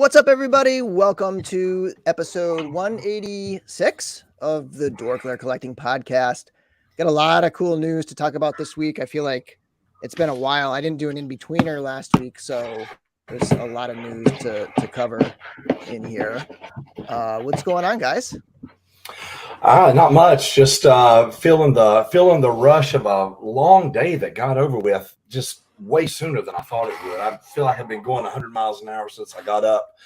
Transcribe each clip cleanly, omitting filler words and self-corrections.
What's up, everybody? Welcome to episode 186 of the DorkLair Collecting Podcast. Got a lot of cool news to talk about this week. I feel like it's been a while. I didn't do an in-betweener last week, so there's a lot of news to cover in here. What's going on, guys? Not much. Just feeling the rush of a long day that got over with just way sooner than I thought it would. I feel like I've been going 100 miles an hour since I got up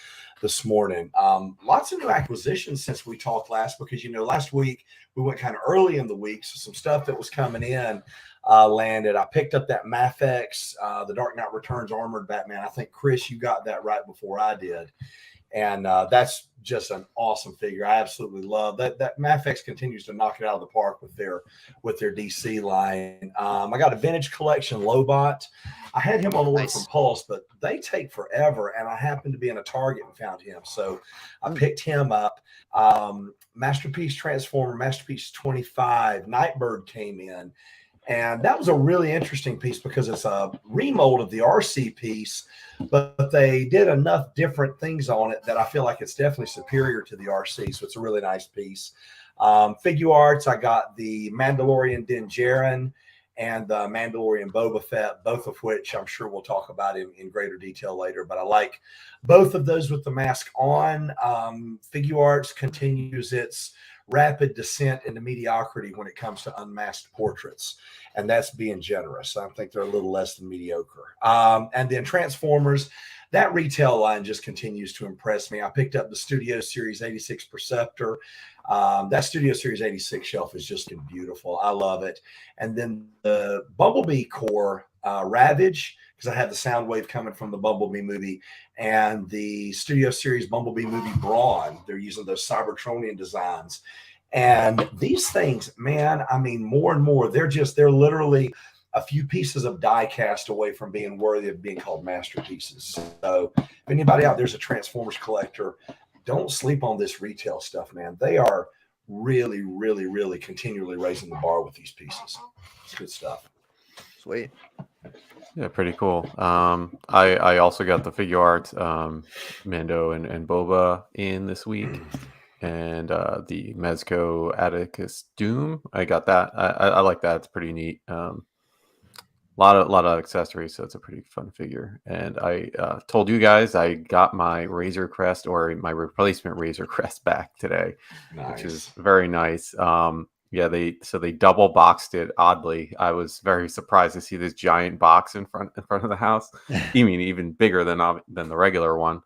this morning. Lots of new acquisitions since we talked last, because last week we went kind of early in the week, so some stuff that was coming in landed. I picked up that Mythic, the Dark Knight Returns Armored Batman. I think, Chris, you got that right before I did. And that's just an awesome figure. I absolutely love that. That Mythic continues to knock it out of the park with their DC line. I got a vintage collection Lobot. I had him on order from Pulse, but they take forever. And I happened to be in a Target and found him, so I picked him up. Masterpiece Transformer, Masterpiece 25, Nightbird came in. And that was a really interesting piece because it's a remold of the RC piece, but they did enough different things on it that I feel like it's definitely superior to the RC. So it's a really nice piece. Figure arts, I got the Mandalorian Din Djarin and the Mandalorian Boba Fett, both of which I'm sure we'll talk about in greater detail later. But I like both of those with the mask on. Figure arts continues its rapid descent into mediocrity when it comes to unmasked portraits, and that's being generous. I think they're a little less than mediocre. And then Transformers, that retail line just continues to impress me. I picked up the Studio Series 86 Perceptor. That Studio Series 86 shelf is just beautiful. I love it. And then the Bumblebee Core Ravage, because I had the Soundwave coming from the Bumblebee movie, and the Studio Series Bumblebee movie Brawn. They're using those Cybertronian designs. And these things, man, I mean, more and more, they're literally a few pieces of die cast away from being worthy of being called masterpieces. So if anybody out there's a Transformers collector, don't sleep on this retail stuff, man. They are really, really, really continually raising the bar with these pieces. It's good stuff. Sweet. Yeah, pretty cool. I also got the figure art Mando and Boba in this week, and the Mezco Atticus Doom. I got that. I like that. It's pretty neat. Lot of accessories, so it's a pretty fun figure. And I told you guys I got my Razor Crest, or my replacement Razor Crest, back today, which is very nice. Yeah, they double boxed it. Oddly, I was very surprised to see this giant box in front of the house. even bigger than the regular one.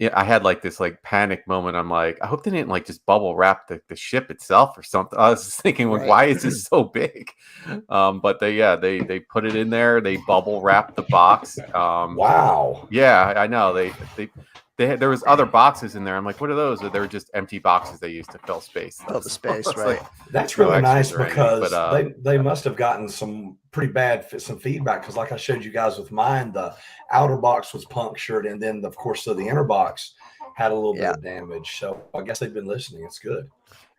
Yeah, I had this panic moment. I'm like, I hope they didn't just bubble wrap the ship itself or something. I was just thinking, why is this so big? But they put it in there. They bubble wrapped the box. Wow. Yeah, I know. There was other boxes in there. I'm like, what are those? Or they were just empty boxes they used to fill space. Fill the space, right? That's really nice, because they must have gotten some pretty bad feedback, because like I showed you guys with mine, the outer box was punctured, and then of course the inner box had a little bit of damage. So I guess they've been listening. It's good.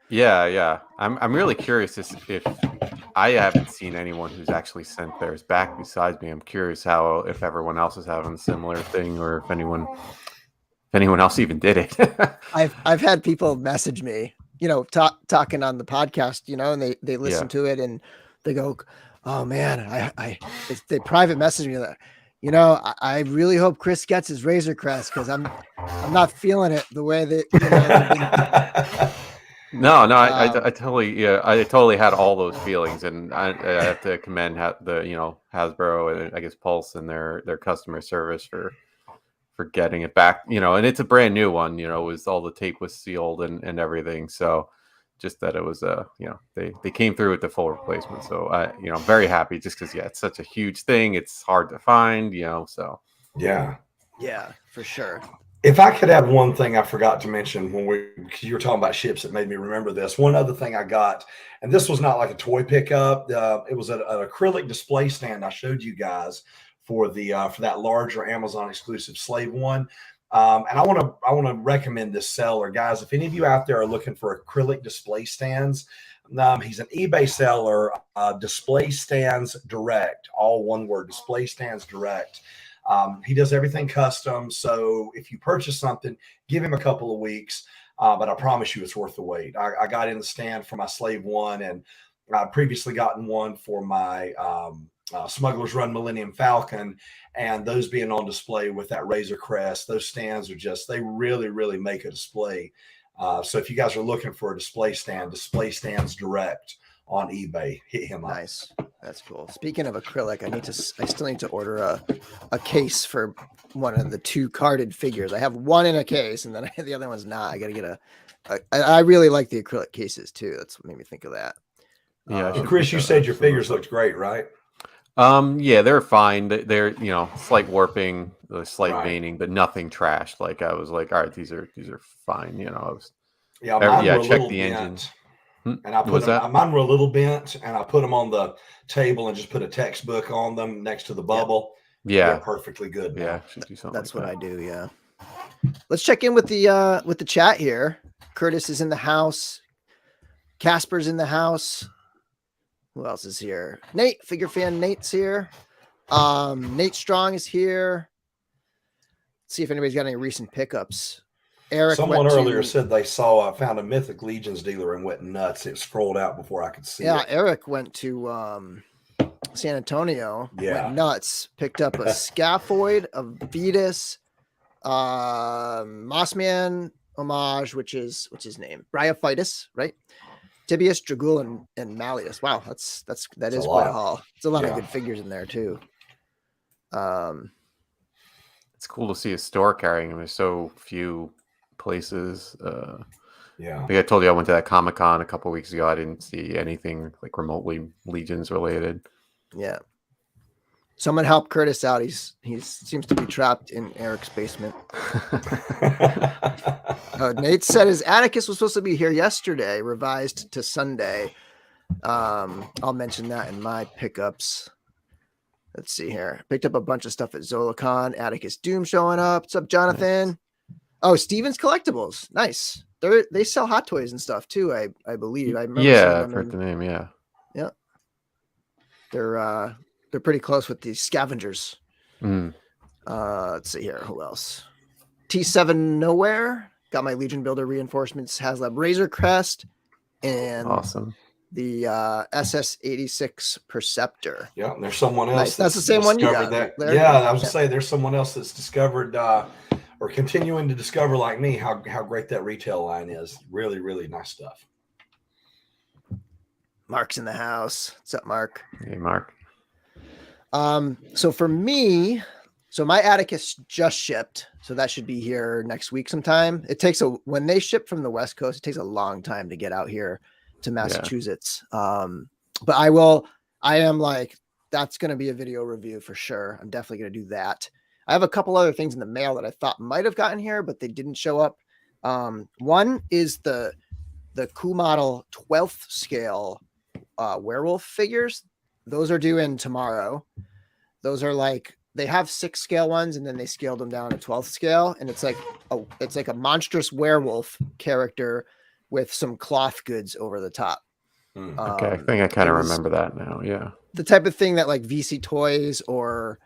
Yeah. I'm really curious if I haven't seen anyone who's actually sent theirs back besides me. I'm curious if everyone else is having a similar thing, or if anyone else even did it. I've had people message me, talking on the podcast, and they listen to it and they go, "Oh man, they private message me that, I really hope Chris gets his Razor Crest, because I'm not feeling it the way that." No, I totally had all those feelings, and I have to commend the Hasbro and I guess Pulse and their customer service for getting it back, and it's a brand new one, was all the tape was sealed and everything. So just that it was they came through with the full replacement. So I'm very happy, just because it's such a huge thing. It's hard to find, so yeah, for sure. If I could add one thing I forgot to mention because you were talking about ships, it made me remember this. One other thing I got, and this was not like a toy pickup. It was an acrylic display stand I showed you guys for that larger Amazon exclusive Slave one. And I want to recommend this seller, guys. If any of you out there are looking for acrylic display stands, he's an eBay seller. Display Stands Direct, all one word. Display Stands Direct. He does everything custom. So if you purchase something, give him a couple of weeks. But I promise you it's worth the wait. I got in the stand for my Slave One, and I'd previously gotten one for my Smuggler's Run Millennium Falcon, and those being on display with that Razor Crest, those stands are just, they really, really make a display. So if you guys are looking for a display stands direct on eBay, hit him up. Nice. That's cool. Speaking of acrylic, I still need to order a case for one of the 2 carded figures. I have one in a case, and then the other one's not. I got to get I really like the acrylic cases too. That's what made me think of that. Yeah, Chris, you said your figures looked great, right? Yeah, they're fine. They're slight warping, slight Right. veining, but nothing trashed. Like I was like, all right, these are fine. I was Yeah, mine were a check little the bent, engines. and I put What's them, that? mine were a little bent, and I put them on the table and just put a textbook on them next to the bubble. Yeah, They're perfectly good now. yeah, should do something. That's like what that. I do. Yeah. Let's check in with the chat here. Curtis is in the house. Casper's in the house. Who else is here? Nate, figure fan Nate's here. Nate Strong is here. Let's see if anybody's got any recent pickups. Eric, Someone earlier said they found a Mythic Legions dealer and went nuts. It scrolled out before I could see it. Eric went to San Antonio. Yeah. Went nuts. Picked up a Scaphoid, a Vetus, Mossman homage, which is what's his name? Bryophytus, right? Tibius, Dragul, and Malleus. Wow, that is quite a haul. It's a lot of good figures in there too. It's cool to see a store carrying them. There's so few places. Yeah. I think I told you I went to that Comic-Con a couple weeks ago. I didn't see anything like remotely Legions related. Yeah. Someone help Curtis out. He seems to be trapped in Eric's basement. Nate said his Atticus was supposed to be here yesterday, revised to Sunday. I'll mention that in my pickups. Let's see here. Picked up a bunch of stuff at Zolicon. Atticus Doom showing up. What's up, Jonathan? Nice. Oh, Steven's Collectibles. Nice. They sell hot toys and stuff too, I believe. I remember I've heard the name, yeah. Yeah. They're pretty close with the Scavengers. Let's see here. Who else? T7 Nowhere. Got my Legion Builder reinforcements. HasLab Razor Crest. And awesome. The SS86 Perceptor. Yeah, there's someone else. Nice. That's the same one you got. I was going to say there's someone else that's discovered or continuing to discover, like me, how great that retail line is. Really, really nice stuff. Mark's in the house. What's up, Mark? Hey, Mark. So for me, my Atticus just shipped, so that should be here next week sometime. It takes when they ship from the West Coast, it takes a long time to get out here to Massachusetts. But I am like, that's going to be a video review for sure. I'm definitely going to do that. I have a couple other things in the mail that I thought might have gotten here, but they didn't show up. One is the Coup Model 12th scale werewolf figures. Those are due in tomorrow. Those are like, they have 6 scale ones and then they scaled them down to 12th scale. And it's like a monstrous werewolf character with some cloth goods over the top. Okay, I think I kind of remember that now. Yeah. The type of thing that like VC Toys or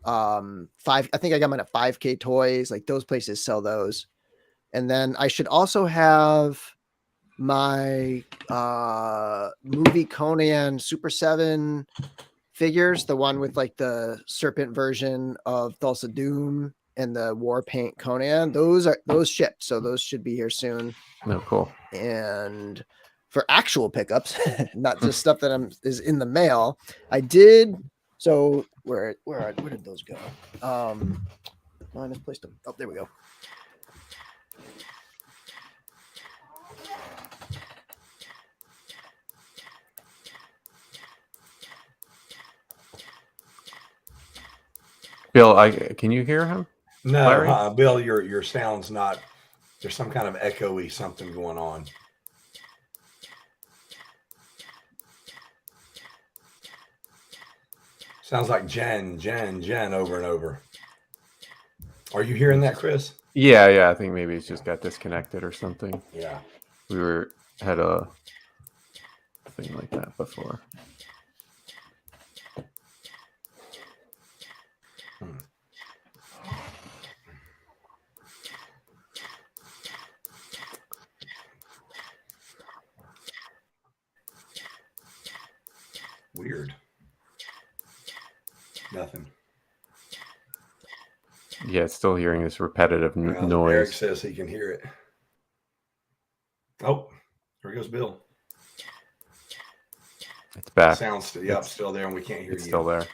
I think I got mine at 5K Toys, like those places sell those. And then I should also have my movie Conan Super 7 figures, the one with like the serpent version of Thulsa Doom and the war paint Conan. Those shipped, so those should be here soon. No, cool. And for actual pickups, not just stuff that is in the mail, I did. So where did those go? I misplaced them. Oh, there we go. Bill, can you hear him? No, Bill, your sound's not. There's some kind of echoey something going on. Sounds like Jen over and over. Are you hearing that, Chris? Yeah. I think maybe it's just got disconnected or something. Yeah. We had a thing like that before. Weird. Nothing. Yeah, it's still hearing this repetitive Well, Eric noise. says he can hear it. Oh, there goes Bill. It's back. Sounds still there, and we can't hear It's you. still there.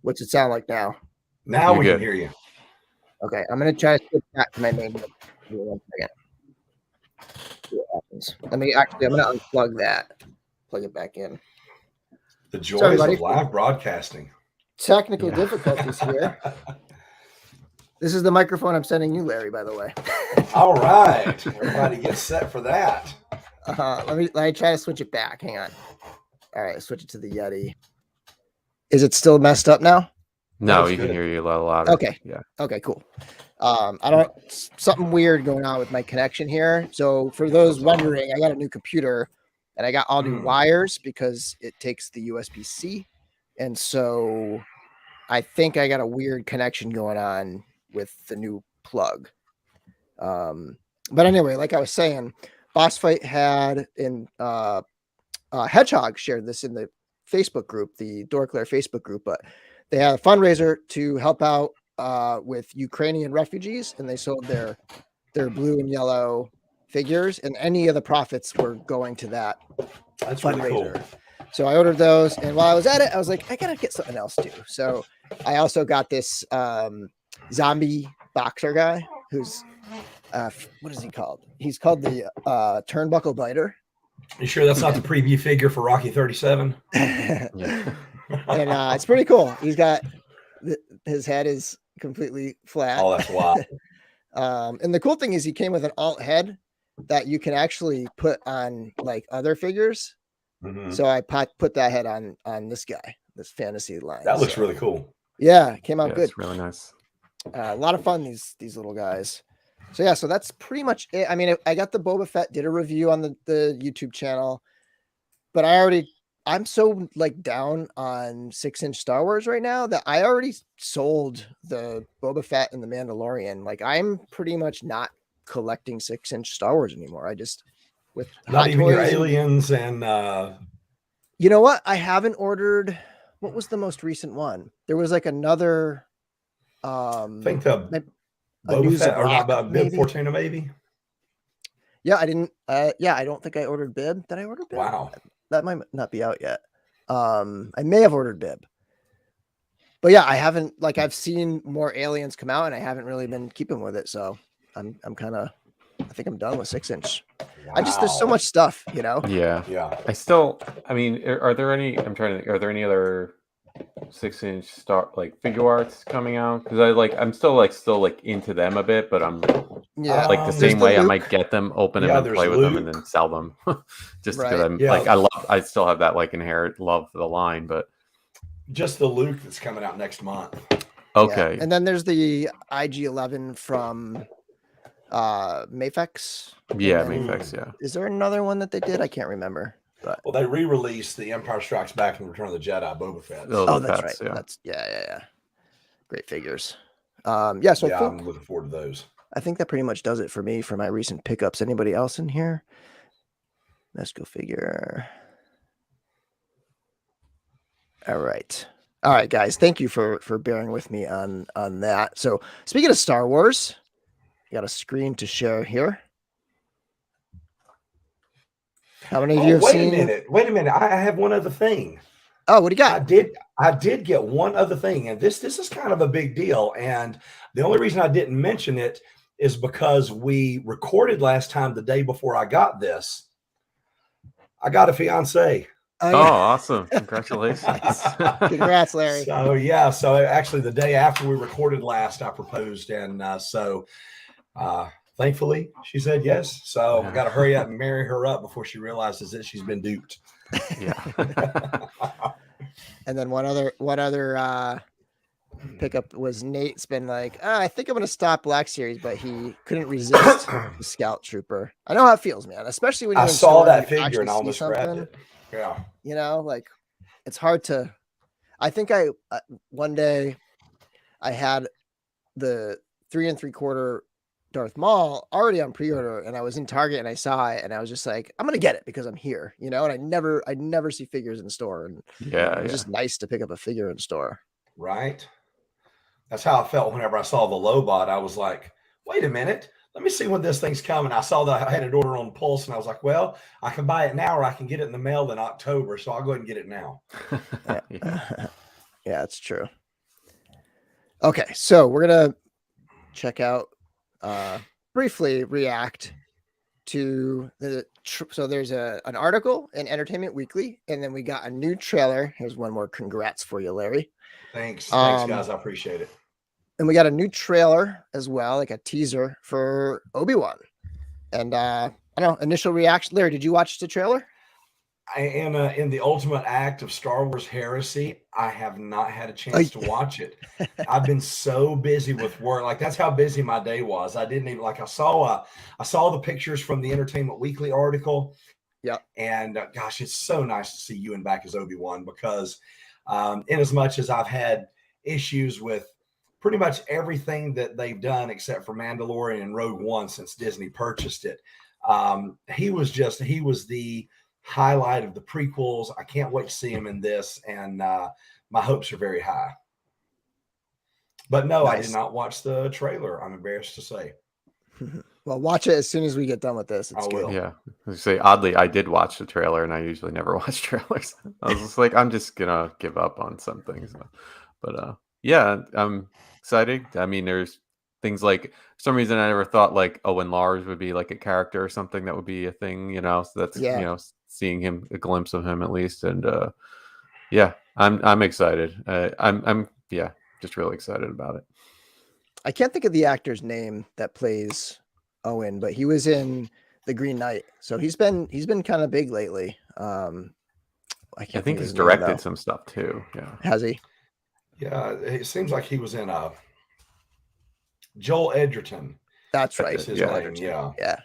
What's it sound like now? Now You're we good. can hear you. Okay, I'm gonna try to switch back to my main. Give me 1 second. See what happens. I'm gonna unplug that. Plug it back in. The joys Sorry, buddy. of live broadcasting. Technical Yeah. difficulties here. This is the microphone I'm sending you, Larry, by the way. All right. Everybody get set for that. Let me try to switch it back. Hang on. All right, switch it to the Yeti. Is it still messed up now? No, That's you good. can hear you a lot louder. Okay. Yeah. Okay, cool. Something weird going on with my connection here. So for those wondering, I got a new computer and I got all new wires because it takes the USB-C. And so I think I got a weird connection going on with the new plug. But anyway, like I was saying, Boss Fight had Hedgehog shared this in the Facebook group, the DorkLair Facebook group, but they had a fundraiser to help out with Ukrainian refugees, and they sold their blue and yellow figures, and any of the profits were going to that That's fundraiser. really cool. So I ordered those, and while I was at it, I was like, I gotta get something else too. So I also got this zombie boxer guy who's what is he called? He's called the Turnbuckle Biter. You sure that's not the preview figure for Rocky 37? Yeah. And it's pretty cool. He's got his head is completely flat. Oh, that's wild. And the cool thing is he came with an alt head that you can actually put on like other figures. Mhm. So I put that head on this guy, this fantasy line. That looks really cool. Yeah, it came out Yeah, good. it's really nice. A lot of fun, these little guys. So yeah, so that's pretty much it. I mean, I got the Boba Fett, did a review on the YouTube channel, but I'm so like down on 6-inch Star Wars right now that I already sold the Boba Fett and the Mandalorian. Like I'm pretty much not collecting 6-inch Star Wars anymore. I just with Not Hot even your Toys aliens and you know what? I haven't ordered. What was the most recent one? There was like another. I think the a new Boba Fett or Zabrak, not Bib maybe? Fortuna, maybe. Yeah, I didn't. Yeah, I don't think I ordered Bib. Did I order Bib? Wow. That might not be out yet. I may have ordered Bib. But yeah, I haven't. Like, I've seen more aliens come out, and I haven't really been keeping with it. So I'm kind of. I think I'm done with 6-inch. Wow. There's so much stuff, you know. Yeah. Yeah. I mean, are there any? I'm trying to think. Are there any other 6-inch figure arts coming out? Because I'm still into them a bit, but I'm Yeah, like the same way I might get them, open them, and there's play with them, and Luke. then sell them. Just because Right. I'm Yeah. I still have that like inherent love for the line, but Just the Luke that's coming out next month. okay. Yeah. And then there's the IG-11 from Mafex. Yeah, And then- Mythic, yeah. Is there another one that they did? I can't remember. But Well, they re-released the Empire Strikes Back and Return of the Jedi Boba Fett. Oh, that's Pets, right. yeah. That's yeah. Great figures. Yeah, so yeah, I I'm think looking forward to those. that pretty much does it for me for my recent pickups. Anybody else in here? Mezco figure. All right, guys. Thank you for bearing with me on that. So speaking of Star Wars, I got a screen to share here. How many of you have Wait seen? Wait a minute. I have one other thing. Oh, what do you got? I did get one other thing, and this is kind of a big deal. And the only reason I didn't mention it is because we recorded last time the day before I got this. I got a fiance. Oh, awesome. Congratulations. Congrats, Larry. So yeah, so actually the day after we recorded last, I proposed, and thankfully she said yes. So I got to hurry up and marry her up before she realizes that she's been duped. Yeah. And then one other pickup was Nate's been like, I think I'm gonna stop Black Series, but he couldn't resist the Scout Trooper. I know how it feels, man, especially when I you're in saw stores that and you figure actually and I see almost grabbed something. it. Yeah. You know, like it's hard to. I think one day I had the 3 3/4 Darth Maul already on pre-order, and I was in Target and I saw it and I was just like, I'm gonna get it because I'm here, and I never see figures in store, and it was just nice to pick up a figure in store. Right. That's how I felt whenever I saw the Lobot. I was like, wait a minute, let me see when this thing's coming. I saw that I had it order on Pulse, and I was like, well, I can buy it now or I can get it in the mail in October, so I'll go ahead and get it now. Yeah, it's true. Okay, so we're gonna check out briefly react to so there's an article in Entertainment Weekly, and then we got a new trailer. Here's one more congrats for you, Larry. Thanks guys, I appreciate it. And we got a new trailer as well, like a teaser for Obi-Wan. And I don't know, initial reaction. Larry, did you watch the trailer? I am in the ultimate act of Star Wars heresy. I have not had a chance to watch it. I've been so busy with work. Like, that's how busy my day was. I didn't even, like, I saw the pictures from the Entertainment Weekly article. Yeah. And gosh, it's so nice to see Ewan back as Obi-Wan, because in as much as I've had issues with pretty much everything that they've done except for Mandalorian and Rogue One since Disney purchased it, he was the highlight of the prequels. I can't wait to see him in this, and my hopes are very high. But no, nice. I did not watch the trailer, I'm embarrassed to say. Well, watch it as soon as we get done with this. It's good. Yeah. I say, oddly, I did watch the trailer, and I usually never watch trailers. I was just like, I'm just gonna give up on some things. But yeah, I'm excited. I mean, there's things like, for some reason I never thought like Owen Lars would be like a character or something that would be a thing, so that's seeing him, a glimpse of him at least. And yeah, I'm excited. I'm just really excited about it. I can't think of the actor's name that plays Owen, but he was in The Green Knight, so he's been kind of big lately. I think he's directed some stuff too. Yeah, has he? Yeah, it seems like he was in Joel Edgerton. That's right. His name. Yeah.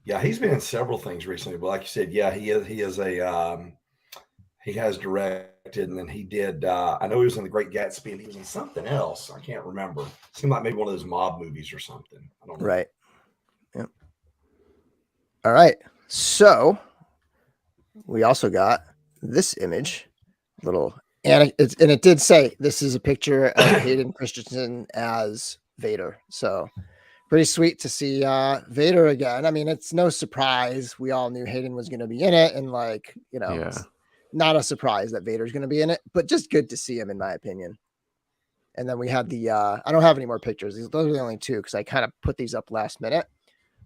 Yeah, he's been in several things recently, but like you said, yeah, he has directed, and then he did. I know he was in The Great Gatsby, and he was in something else. I can't remember. It seemed like maybe one of those mob movies or something. I don't know. Right. Yep. All right. So we also got this image, and it did say this is a picture of Hayden Christensen as Vader. So pretty sweet to see Vader again. I mean, it's no surprise. We all knew Hayden was going to be in it, and it's not a surprise that Vader's going to be in it, but just good to see him, in my opinion. And then we had the I don't have any more pictures. Those are the only two, because I kind of put these up last minute.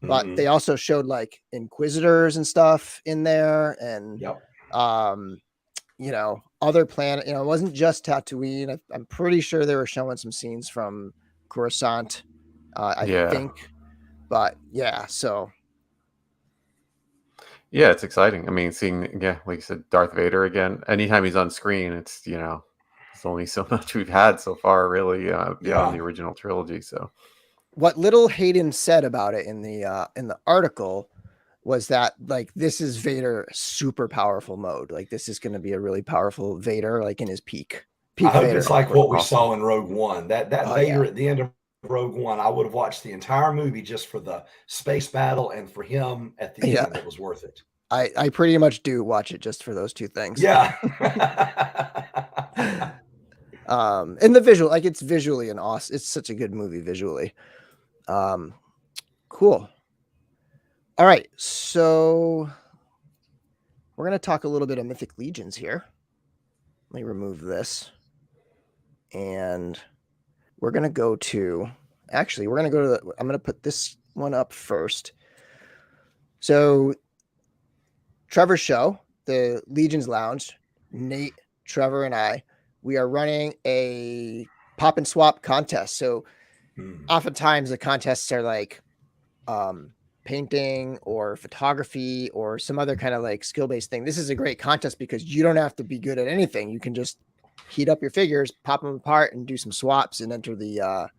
But they also showed like Inquisitors and stuff in there, and other planet. It wasn't just Tatooine. I'm pretty sure they were showing some scenes from Coruscant. I think, but yeah. So yeah, it's exciting. I mean, seeing like you said, Darth Vader again. Anytime he's on screen, it's it's only so much we've had so far, really, beyond the original trilogy. So what little Hayden said about it in the article was that, like, this is Vader super powerful mode. Like, this is going to be a really powerful Vader, like in his peak. I hope Vader. It's like what we saw in Rogue One. That Vader at the end of Rogue One, I would have watched the entire movie just for the space battle and for him at the end. It was worth it. I pretty much do watch it just for those two things. Yeah. And the visual, like, it's visually an awesome. It's such a good movie visually. Cool. All right, so we're going to talk a little bit of Mythic Legions here. Let me remove this. And we're going to go to, I'm going to put this one up first. So Trevor's show, the Legions Lounge, Nate, Trevor, and I, we are running a pop and swap contest. So oftentimes the contests are like, painting or photography or some other kind of like skill-based thing. This is a great contest because you don't have to be good at anything. You can just heat up your figures, pop them apart, and do some swaps and enter the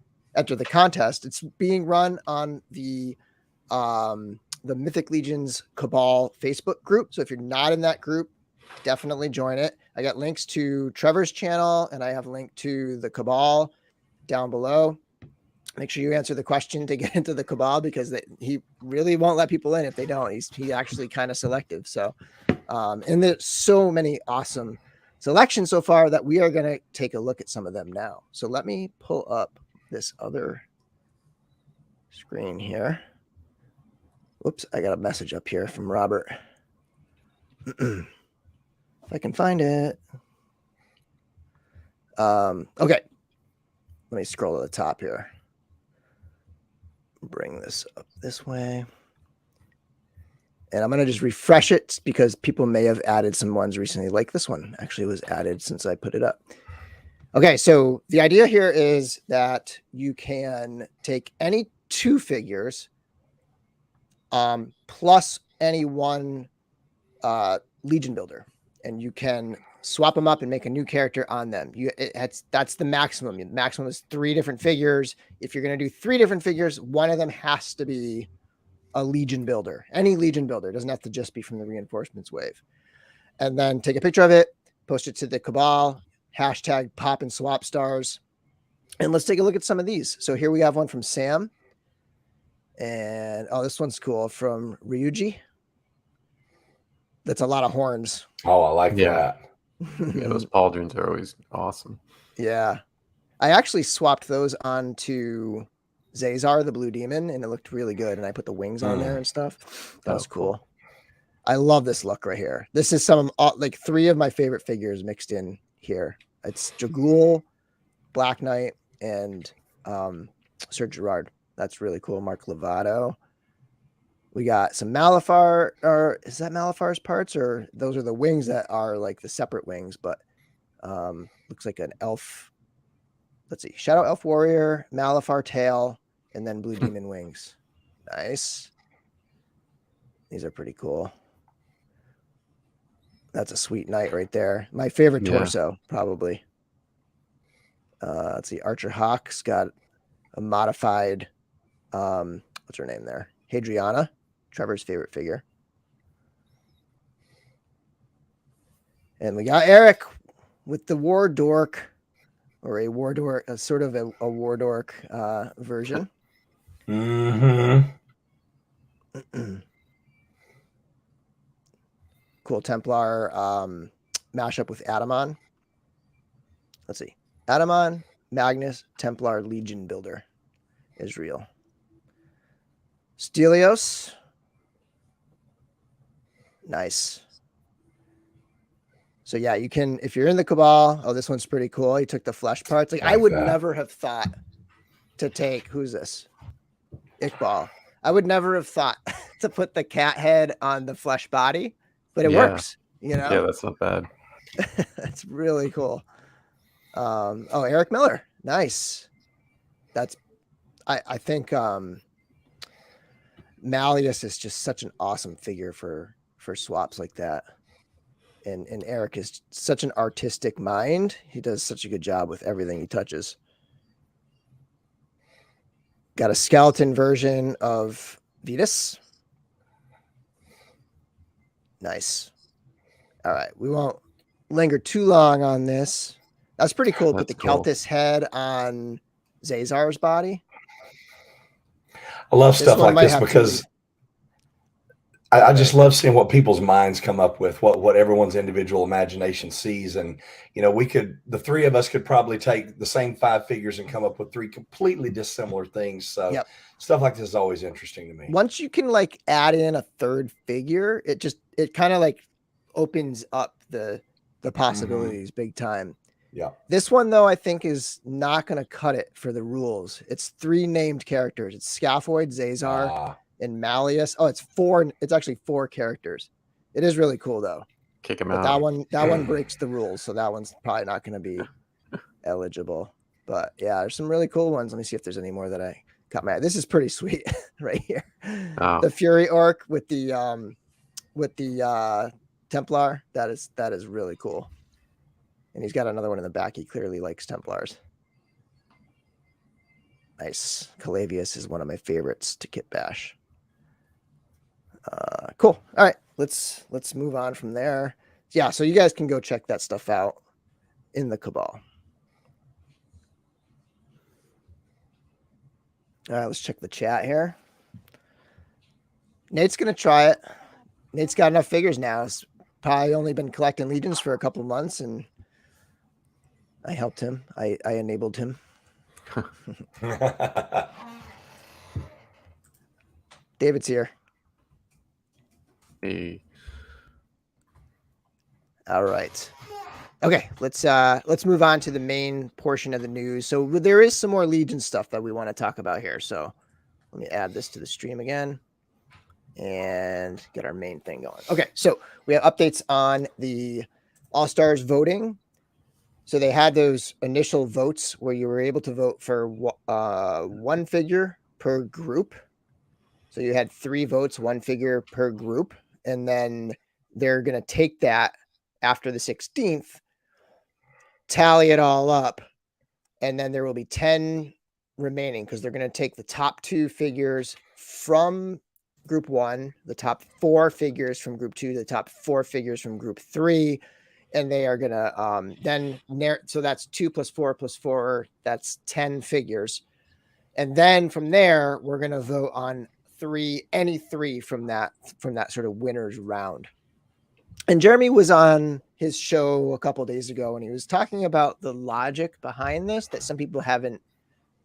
contest. It's being run on the Mythic Legions Cabal Facebook group. So if you're not in that group, definitely join it. I got links to Trevor's channel, and I have a link to the Cabal down below. Make sure you answer the question to get into the Cabal, because he really won't let people in if they don't. He's actually kind of selective. So, and there's so many awesome selections so far that we are going to take a look at some of them now. So let me pull up this other screen here. Whoops, I got a message up here from Robert. If I can find it. Okay. Let me scroll to the top here. Bring this up this way. And I'm going to just refresh it because people may have added some ones recently. Like this one actually was added since I put it up. Okay, so the idea here is that you can take any 2 figures plus any 1 Legion builder, and you can swap them up and make a new character on them. That's the maximum. The maximum is 3 different figures. If you're going to do 3 different figures, one of them has to be a Legion builder. Any Legion builder. It doesn't have to just be from the reinforcements wave. And then take a picture of it, post it to the Cabal, hashtag pop and swap stars. And let's take a look at some of these. So here we have one from Sam. And this one's cool, from Ryuji. That's a lot of horns. Oh, I like that. Yeah, those pauldrons are always awesome. Yeah. I actually swapped those onto Zazar, the blue demon, and it looked really good. And I put the wings on there and stuff. That was cool. I love this look right here. This is like 3 of my favorite figures mixed in here. It's Dragul, Black Knight, and Sir Gerard. That's really cool. Mark Lovato. We got some Malafar, or is that Malafar's parts, or those are the wings that are like the separate wings, but looks like an elf. Let's see. Shadow Elf Warrior, Malafar tail, and then Blue Demon wings. Nice. These are pretty cool. That's a sweet knight right there. My favorite torso, probably. Let's see. Archer Hawk's got a modified, what's her name there? Hadriana, Trevor's favorite figure. And we got Eric with the War Dork, or a War Dork, sort of a War Dork version. Mm-hmm. Cool Templar mashup with Adamon. Let's see. Adamon, Magnus, Templar, Legion Builder. Israel. Stelios. Nice. So yeah, you can, if you're in the Cabal, this one's pretty cool. He took the flesh parts. Like I would never have thought to take, who's this? Iqbal. I would never have thought to put the cat head on the flesh body, but it works, you know? Yeah, that's not bad. That's really cool. Eric Miller. Nice. That's, I think Malleus is just such an awesome figure for swaps like that. And Eric is such an artistic mind. He does such a good job with everything he touches. Got a skeleton version of Vetus. Nice. All right. We won't linger too long on this. That's pretty cool. Put the Keltis head on Zazar's body. I love stuff like this because I just love seeing what people's minds come up with, what everyone's individual imagination sees. And, you know, the 3 of us could probably take the same 5 figures and come up with 3 completely dissimilar things. So stuff like this is always interesting to me. Once you can like add in a 3rd figure, it kind of like opens up the possibilities big time. Yeah. This one though, I think is not going to cut it for the rules. It's 3 named characters. It's Scaphoid, Zazar, and Malleus. It's 4. It's actually 4 characters. It is really cool though. Kick him out. That one breaks the rules, so that one's probably not going to be eligible. But yeah, there's some really cool ones. Let me see if there's any more that I got my. This is pretty sweet right here. Oh. The Fury Orc with the Templar. That is really cool. And he's got another one in the back. He clearly likes Templars. Nice. Calavius is one of my favorites to kit bash. Cool. All right. Let's move on from there. Yeah, so you guys can go check that stuff out in the Cabal. All right, let's check the chat here. Nate's going to try it. Nate's got enough figures now. It's probably only been collecting Legions for a couple months, and I helped him. I enabled him. David's here. Hey. All right. Okay, let's move on to the main portion of the news. So there is some more Legion stuff that we want to talk about here. So let me add this to the stream again and get our main thing going. Okay, so we have updates on the All-Stars voting. So they had those initial votes where you were able to vote for one figure per group. So you had 3 votes, 1 figure per group, and then they're going to take that after the 16th, tally it all up, and then there will be 10 remaining because they're going to take the top 2 figures from group 1, the top 4 figures from group 2, the top 4 figures from group 3, and they are going to so that's 2 plus 4 plus 4, that's 10 figures. And then from there, we're going to vote on any 3 from that sort of winners round. And Jeremy was on his show a couple days ago, and he was talking about the logic behind this that some people haven't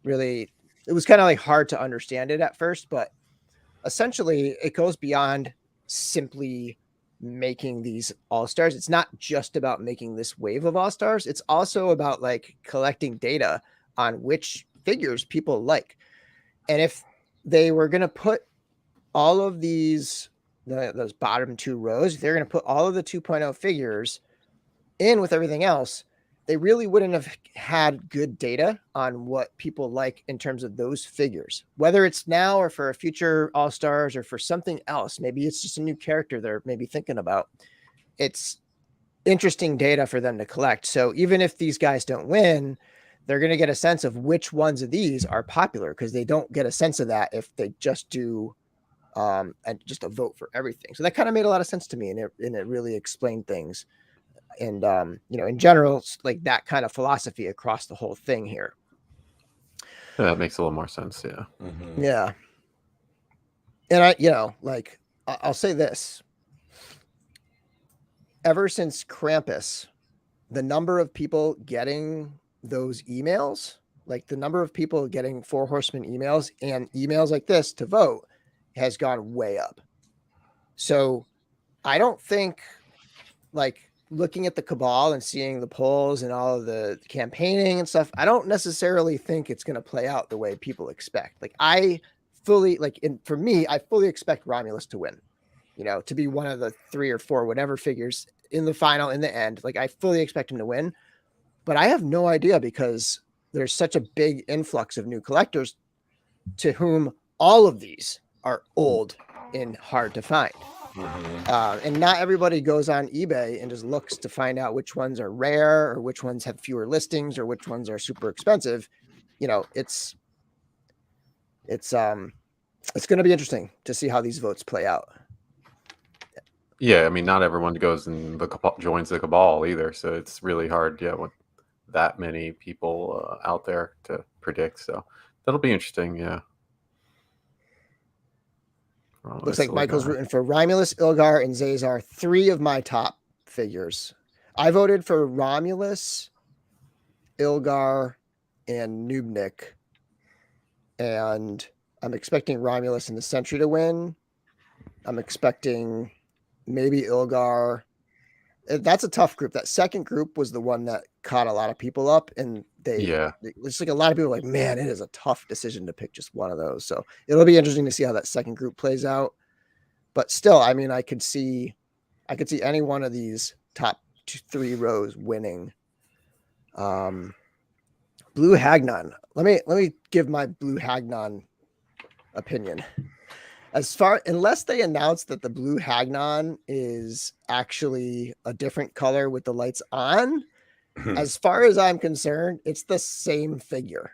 really. It was kind of like hard to understand it at first, but essentially it goes beyond simply making these all-stars. It's not just about making this wave of all-stars. It's also about like collecting data on which figures people like. And if they were going to put all of those bottom 2 rows, they're going to put all of the 2.0 figures in with everything else, they really wouldn't have had good data on what people like in terms of those figures, whether it's now or for a future All-Stars or for something else. Maybe it's just a new character they're maybe thinking about. It's interesting data for them to collect. So even if these guys don't win, they're going to get a sense of which ones of these are popular, because they don't get a sense of that if they just do and just a vote for everything. So that kind of made a lot of sense to me, and it really explained things. And in general, like that kind of philosophy across the whole thing here. Yeah, that makes a little more sense. Yeah. Mm-hmm. Yeah. And I'll say this. Ever since Krampus, the number of people getting those emails, like the number of people getting 4 Horsemen emails and emails like this to vote, has gone way up. So I don't think, like, looking at the Cabal and seeing the polls and all of the campaigning and stuff, I don't necessarily think it's going to play out the way people expect. Like, I fully expect Romulus to win, to be one of the 3 or 4 whatever figures in the final, in the end. Like, I fully expect him to win, but I have no idea, because there's such a big influx of new collectors to whom all of these are old and hard to find. Mm-hmm. And not everybody goes on eBay and just looks to find out which ones are rare or which ones have fewer listings or which ones are super expensive. It's going to be interesting to see how these votes play out. Yeah, I mean, not everyone goes and joins the Cabal either, so it's really hard. Yeah, with that many people out there to predict, so that'll be interesting. Yeah. Looks like Michael's rooting for Romulus, Ilgar, and Zazar, 3 of my top figures. I voted for Romulus, Ilgar, and Nubnik, and I'm expecting Romulus and the Sentry to win. I'm expecting maybe Ilgar. That's a tough group. That second group was the one that caught a lot of people up, and it's like a lot of people are like, man, it is a tough decision to pick just one of those. So it'll be interesting to see how that second group plays out. But still, I mean, I could see any one of these top 3 rows winning. Blue Hagnon. Let me give my Blue Hagnon opinion. Unless they announce that the Blue Hagnon is actually a different color with the lights on, as far as I'm concerned, it's the same figure,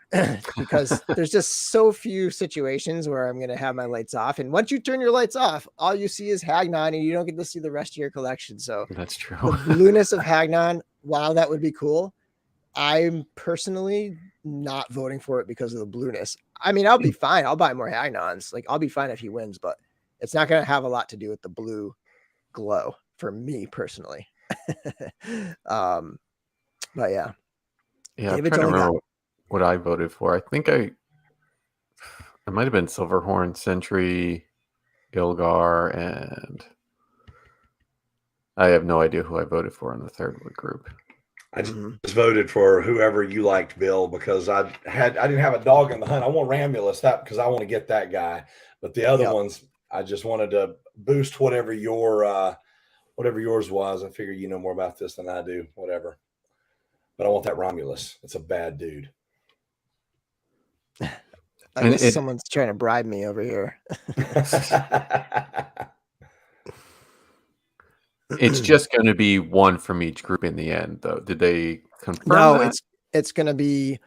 because there's just so few situations where I'm going to have my lights off. And once you turn your lights off, all you see is Hagnon, and you don't get to see the rest of your collection. So that's true. The blueness of Hagnon, while that would be cool, I'm personally not voting for it because of the blueness. I mean, I'll be fine. I'll buy more Hagnons. Like, I'll be fine if he wins, but it's not going to have a lot to do with the blue glow for me personally. But yeah. Yeah, I'm David's trying to only got remember what I voted for. I think it might have been Silverhorn, Sentry, Ilgar, and I have no idea who I voted for in the third group. I just voted for whoever you liked, Bill, because I didn't have a dog in the hunt. I want Ramulus because I want to get that guy, but the other ones I just wanted to boost whatever yours was. I figure you know more about this than I do. Whatever, but I want that Romulus. It's a bad dude. I guess someone's trying to bribe me over here. It's just going to be one from each group in the end, though. Did they confirm No, that? it's going to be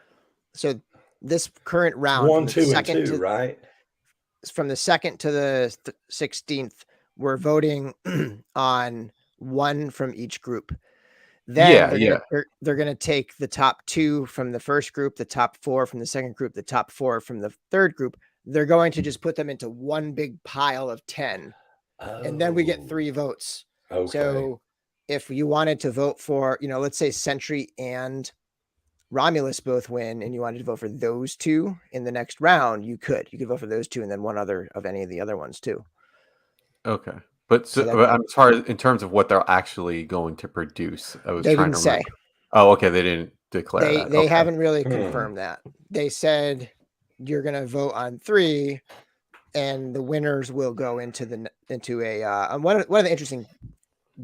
so this current round 1, 2, and 2, right? From the 2nd to the 16th, we're voting on one from each group. Then they're going to take the top 2 from the first group, the top 4 from the second group, the top 4 from the third group. They're going to just put them into one big pile of 10. And then we get 3 votes. Okay. So if you wanted to vote for, let's say Sentry and Romulus both win, and you wanted to vote for those 2 in the next round, you could vote for those 2 and then one other of any of the other ones too. Okay. But I'm sorry, in terms of what they're actually going to produce, I was trying to remember. Oh, okay. They didn't declare that. They haven't really confirmed that. They said you're going to vote on 3 and the winners will go into a one of the interesting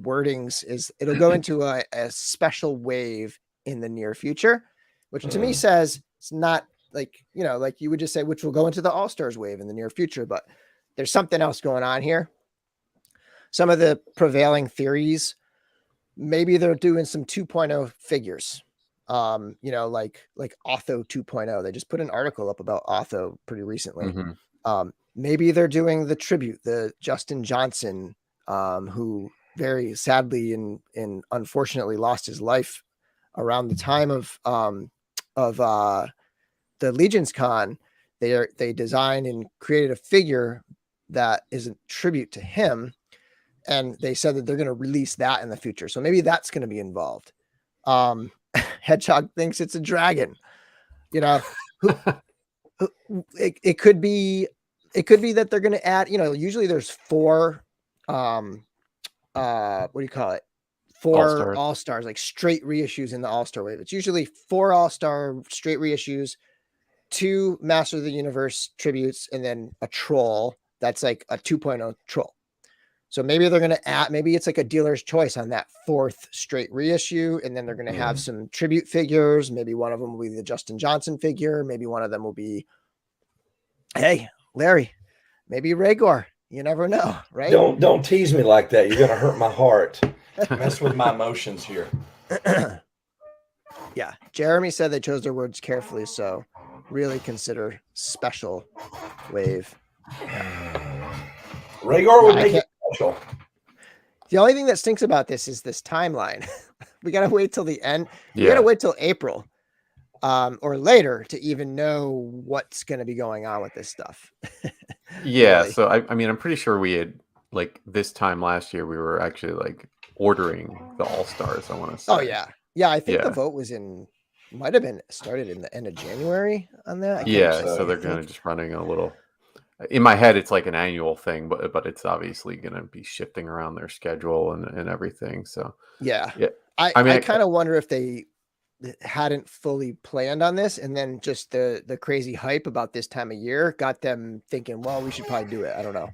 wordings is it'll go into a special wave in the near future, which to me says it's not like you would just say which will go into the All-Stars wave in the near future, but there's something else going on here. Some of the prevailing theories, maybe they're doing some 2.0 figures, like Otho 2.0. They just put an article up about Otho pretty recently. Maybe they're doing the tribute, the Justin Johnson, who very sadly and unfortunately lost his life around the time of the Legions Con. They designed and created a figure that is a tribute to him, and they said that they're going to release that in the future. So maybe that's going to be involved. Hedgehog thinks it's a dragon. It could be that they're going to add. Usually there's 4. What do you call it? 4 All-Stars, like straight reissues in the All-Star wave. It's usually 4 All-Star straight reissues, 2 Master of the Universe tributes, and then a troll that's like a 2.0 troll. So maybe they're going to add, maybe it's like a dealer's choice on that 4th straight reissue. And then they're going to have some tribute figures. Maybe one of them will be the Justin Johnson figure. Maybe one of them will be, hey, Larry, maybe Rhaegar. You never know, right? Don't tease me like that. You're going to hurt my heart. Mess with my emotions here. Yeah. Jeremy said they chose their words carefully. So really consider special wave. Rhaegar would make it special. The only thing that stinks about this is this timeline. We got to wait till the end. We got to wait till April or later to even know what's going to be going on with this stuff. Yeah. Really. So, I mean, I'm pretty sure we had, like, this time last year, we were actually, like, ordering the All-Stars, I want to say. Oh, yeah. Yeah, I think the vote was might have been started in the end of January on that. So they're kind of just running a little. In my head, it's like an annual thing, but it's obviously going to be shifting around their schedule and everything. So yeah. I kind of wonder if they hadn't fully planned on this, and then just the crazy hype about this time of year got them thinking, well, we should probably do it. I don't know.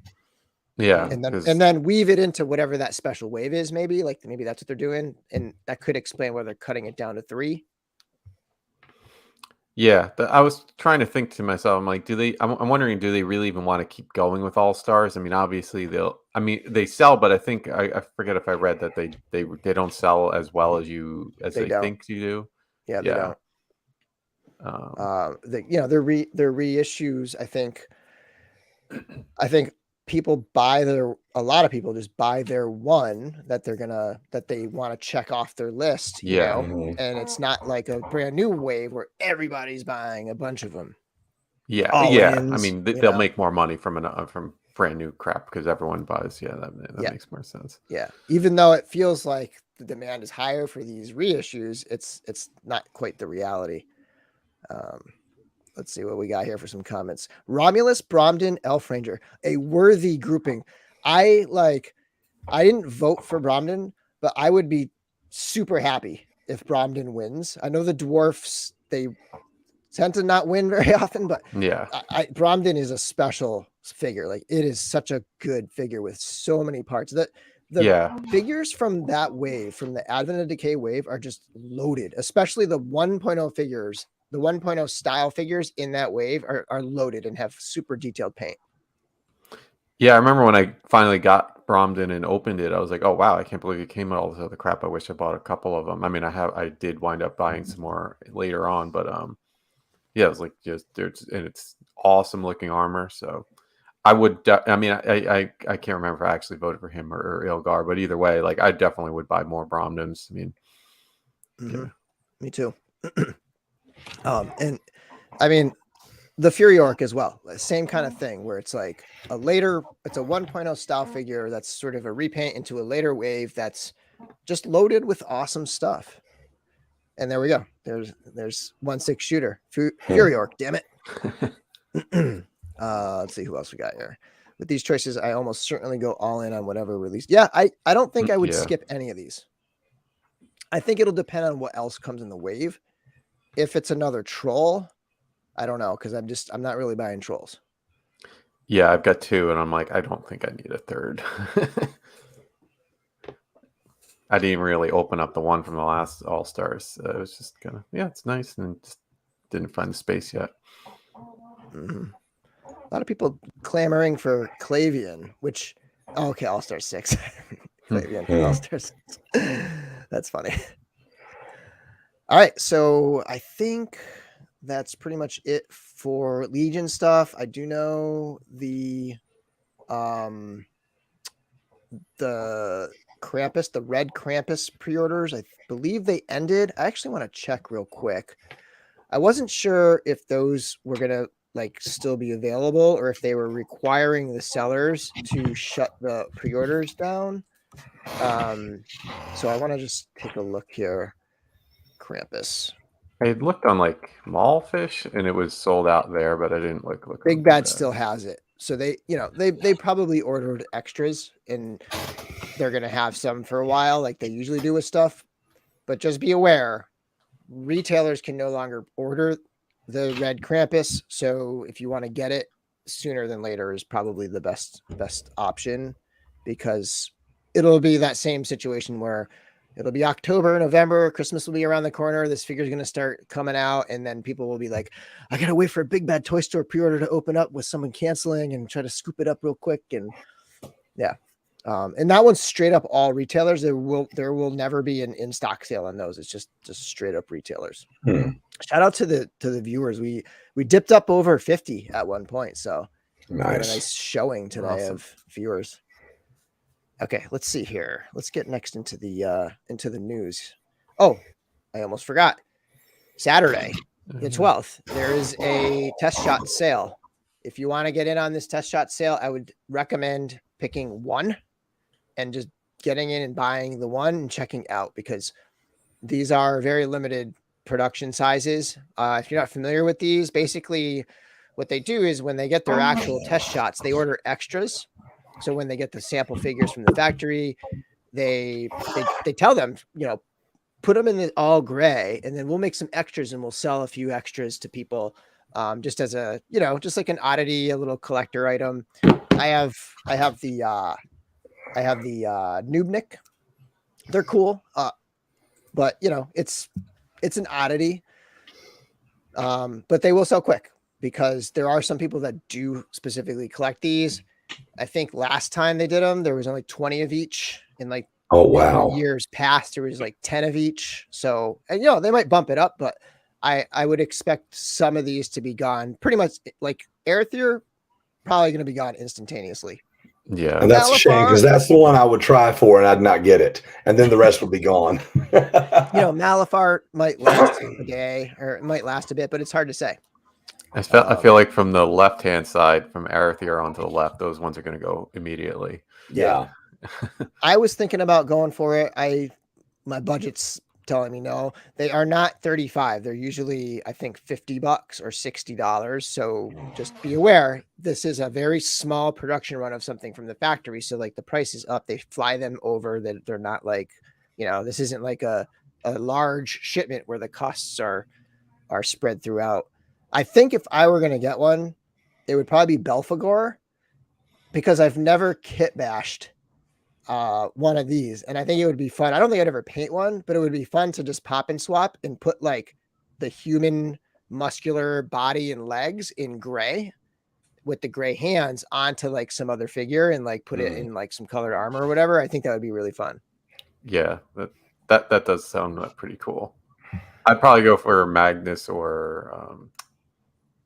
Yeah, and then weave it into whatever that special wave is. Maybe maybe that's what they're doing, and that could explain why they're cutting it down to 3. Yeah, I was trying to think to myself, I'm like, I'm wondering, do they really even want to keep going with All-Stars? I mean, obviously they sell, but I think I forget if I read that they don't sell as well as they think you do. Yeah, they don't. Their reissues, I think people a lot of people just buy their one that they want to check off their list, you Yeah. know, and it's not like a brand new wave where everybody's buying a bunch of them. Yeah. All Yeah. I ins, mean, you they'll know? make more money from brand new crap because everyone buys. Yeah, that Yeah. makes more sense. Yeah. Even though it feels like the demand is higher for these reissues, it's not quite the reality. Let's see what we got here for some comments. Romulus, Bromden, Elf Ranger, a worthy grouping. I didn't vote for Bromden, but I would be super happy if Bromden wins. I know the dwarfs, they tend to not win very often, but Yeah. Bromden is a special figure. Like, it is such a good figure with so many parts. The figures from that wave, from the Advent of Decay wave, are just loaded, especially the 1.0 figures. The 1.0 style figures in that wave are loaded and have super detailed paint. Yeah, I remember when I finally got Bromden and opened it, I was like, "Oh wow, I can't believe it came with all this other crap. I wish I bought a couple of them." I mean, I did wind up buying some more later on, but yeah, it was like and it's awesome looking armor. So I would, I mean, I can't remember if I actually voted for him or Ilgar, but either way, like I definitely would buy more Bromdens. I mean, yeah. Me too. And I mean, the Fury Orc as well, same kind of thing, where it's like it's a 1.0 style figure that's sort of a repaint into a later wave that's just loaded with awesome stuff. And there we go. There's 1/6 shooter Fury Orc. Damn it. Let's see who else we got here. With these choices, I almost certainly go all in on whatever release. Yeah, I don't think I would skip any of these. I think it'll depend on what else comes in the wave. If it's another troll, I don't know, because I'm not really buying trolls. Yeah, I've got two, and I'm like, I don't think I need a third. I didn't really open up the one from the last All Stars. It was just kind of, yeah, it's nice, and just didn't find the space yet. Mm-hmm. A lot of people clamoring for Clavian, which, okay, All Star 6. Clavian, All Star 6. That's funny. All right, so I think that's pretty much it for Legion stuff. I do know the Krampus, the red Krampus pre-orders, I believe they ended. I actually want to check real quick. I wasn't sure if those were gonna still be available or if they were requiring the sellers to shut the pre-orders down. So I want to just take a look here. Krampus. I had looked on Mallfish and it was sold out there, but I didn't look. Big Bad still has it. So they probably ordered extras and they're gonna have some for a while, like they usually do with stuff. But just be aware, retailers can no longer order the red Krampus. So if you want to get it sooner than later is probably the best option, because it'll be that same situation where it'll be October, November, Christmas will be around the corner. This figure is going to start coming out. And then people will be like, I got to wait for a Big Bad Toy Store pre-order to open up with someone canceling and try to scoop it up real quick. And yeah. And that one's straight up all retailers. There will never be an in-stock sale on those. It's just straight up retailers. Shout out to the viewers. We dipped up over 50 at one point. So nice. We had a nice showing today of viewers. Okay, let's see here. Let's get next into the news. Oh, I almost forgot. Saturday, the 12th, there is a test shot sale. If you want to get in on this test shot sale, I would recommend picking one and just getting in and buying the one and checking out, because these are very limited production sizes. If you're not familiar with these, basically what they do is when they get their actual test shots, they order extras. So when they get the sample figures from the factory, they tell them, put them in the all gray, and then we'll make some extras and we'll sell a few extras to people, just as a, just like an oddity, a little collector item. I have the Nubnik. They're cool, but it's an oddity. But they will sell quick because there are some people that do specifically collect these. I think last time they did them, there was only 20 of each. In years past, there was 10 of each. So, and they might bump it up, but I would expect some of these to be gone pretty much. Like Aether, probably going to be gone instantaneously. Yeah. And that's a shame because that's the one I would try for and I'd not get it. And then the rest would be gone. Malafart might last a day or it might last a bit, but it's hard to say. I feel like from the left-hand side, from Arethyr onto the left, those ones are going to go immediately. Yeah. I was thinking about going for it. My budget's telling me no. They are not 35. They're usually, I think, $50 or $60. So just be aware, this is a very small production run of something from the factory. So like the price is up. They fly them over. That they're not like, this isn't like a large shipment where the costs are spread throughout. I think if I were going to get one, it would probably be Belphegor, because I've never kit bashed one of these, and I think it would be fun. I don't think I'd ever paint one, but it would be fun to just pop and swap and put like the human muscular body and legs in gray with the gray hands onto like some other figure and like put it in like some colored armor or whatever. I think that would be really fun. Yeah, that does sound pretty cool. I'd probably go for Magnus or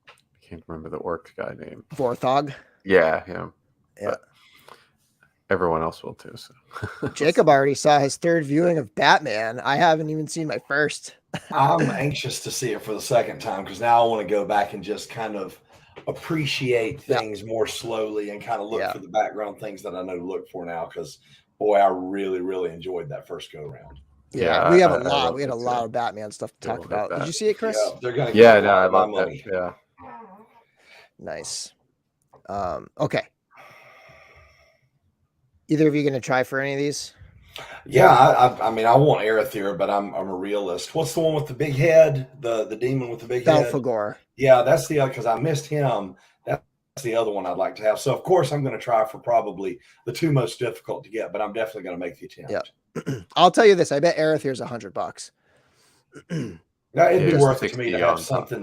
I can't remember the orc guy name. Vorthog. Yeah, him. Yeah. But everyone else will too. So Jacob already saw his third viewing of Batman. I haven't even seen my first. I'm anxious to see it for the second time because now I want to go back and just kind of appreciate things more slowly and kind of look for the background things that I know to look for now. Because boy, I really, really enjoyed that first go round. Yeah, we have a lot. We had a lot of Batman stuff to talk about. Did you see it, Chris? Yeah, they're gonna get I love money. Yeah, nice. Okay. Either of you going to try for any of these? Yeah, I mean, I want Arethyr, but I'm a realist. What's the one with the big head? The demon with the big head? Belphegor. Yeah, that's the other, because I missed him. That's the other one I'd like to have. So, of course, I'm going to try for probably the two most difficult to get, but I'm definitely going to make the attempt. Yeah. I'll tell you this. I bet Arethyr's $100. Now, it'd be worth it to me to have something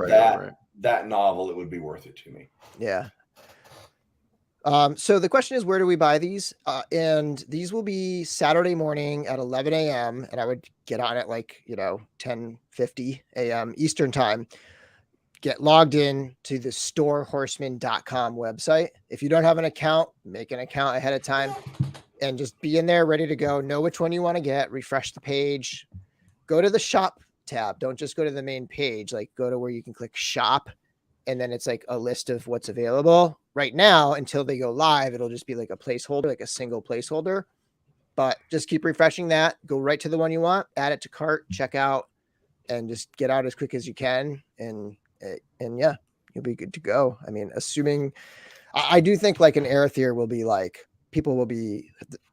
that novel. It would be worth it to me. Yeah. So the question is, where do we buy these? And these will be Saturday morning at 11 a.m. And I would get on at 10:50 a.m. Eastern time. Get logged in to the storehorseman.com website. If you don't have an account, make an account ahead of time and just be in there ready to go. Know which one you want to get, refresh the page, go to the shop tab. Don't just go to the main page, go to where you can click shop. And then it's like a list of what's available right now until they go live. It'll just be like a placeholder, like a single placeholder, but just keep refreshing that. Go right to the one you want, add it to cart, check out, and just get out as quick as you can. And yeah, you'll be good to go. I mean, assuming I do think an Arethyr will be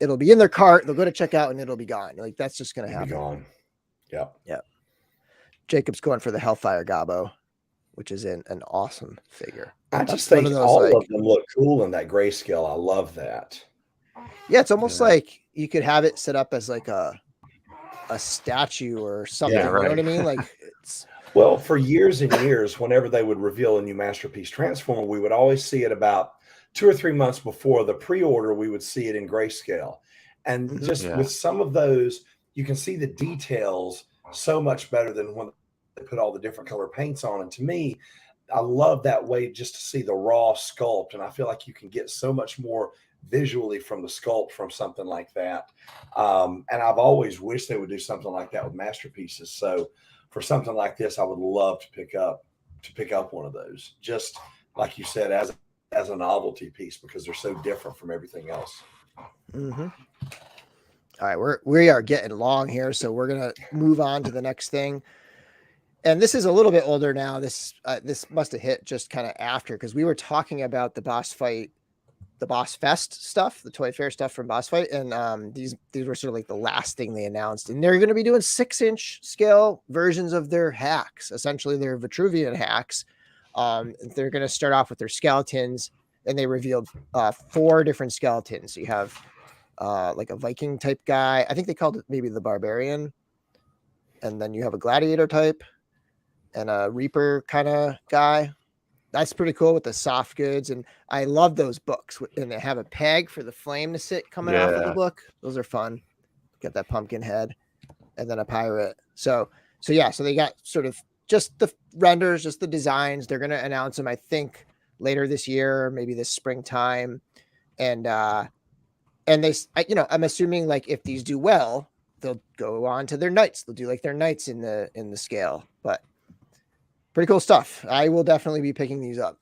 it'll be in their cart. They'll go to checkout and it'll be gone. That's just going to happen. Be gone. Yeah. Yeah. Jacob's going for the Hellfire Gobbo, which is an awesome figure. I just think all of them look cool in that grayscale. I love that. Yeah, it's almost like you could have it set up as a statue or something. Yeah, right. You know what I mean? Well, for years and years, whenever they would reveal a new Masterpiece Transformer, we would always see it about 2 or 3 months before the pre-order. We would see it in grayscale. And with some of those, you can see the details so much better than when they put all the different color paints on. And to me, I love that way just to see the raw sculpt. And I feel like you can get so much more visually from the sculpt from something like that. And I've always wished they would do something like that with Masterpieces. So for something like this, I would love to pick up one of those, just like you said, as a novelty piece, because they're so different from everything else. Mm-hmm. All right, we are getting long here, so we're gonna move on to the next thing. And this is a little bit older now. This must have hit just kind of after, because we were talking about the Boss Fest stuff, the Toy Fair stuff from Boss Fight, and these were sort of like the last thing they announced. And they're going to be doing 6-inch scale versions of their hacks, essentially their Vitruvian hacks. They're going to start off with their skeletons, and they revealed 4 different skeletons. So you have a Viking type guy. I think they called it maybe the Barbarian, and then you have a Gladiator type and a Reaper kind of guy. That's pretty cool with the soft goods. And I love those books. And they have a peg for the flame to sit coming off of the book. Those are fun. Got that pumpkin head and then a pirate. So they got sort of just the renders, just the designs. They're going to announce them, I think, later this year, maybe this springtime. and they, I'm assuming like if these do well, they'll go on to their knights. They'll do like their knights in the scale, but pretty cool stuff. I will definitely be picking these up.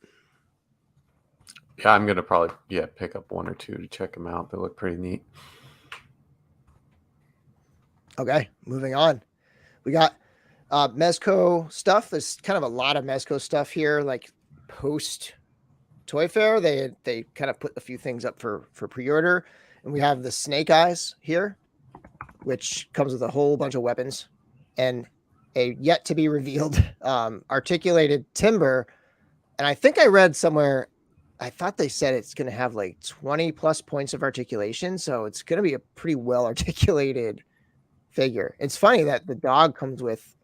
Yeah, I'm gonna probably pick up one or two to check them out. They look pretty neat. Okay, moving on. We got Mezco stuff. There's kind of a lot of Mezco stuff here, like post Toy Fair. They kind of put a few things up for pre-order, and we have the Snake Eyes here, which comes with a whole bunch of weapons and a yet to be revealed articulated timber. And I think I read somewhere, I thought they said it's going to have like 20 plus points of articulation, so it's going to be a pretty well articulated figure. It's funny that the dog comes with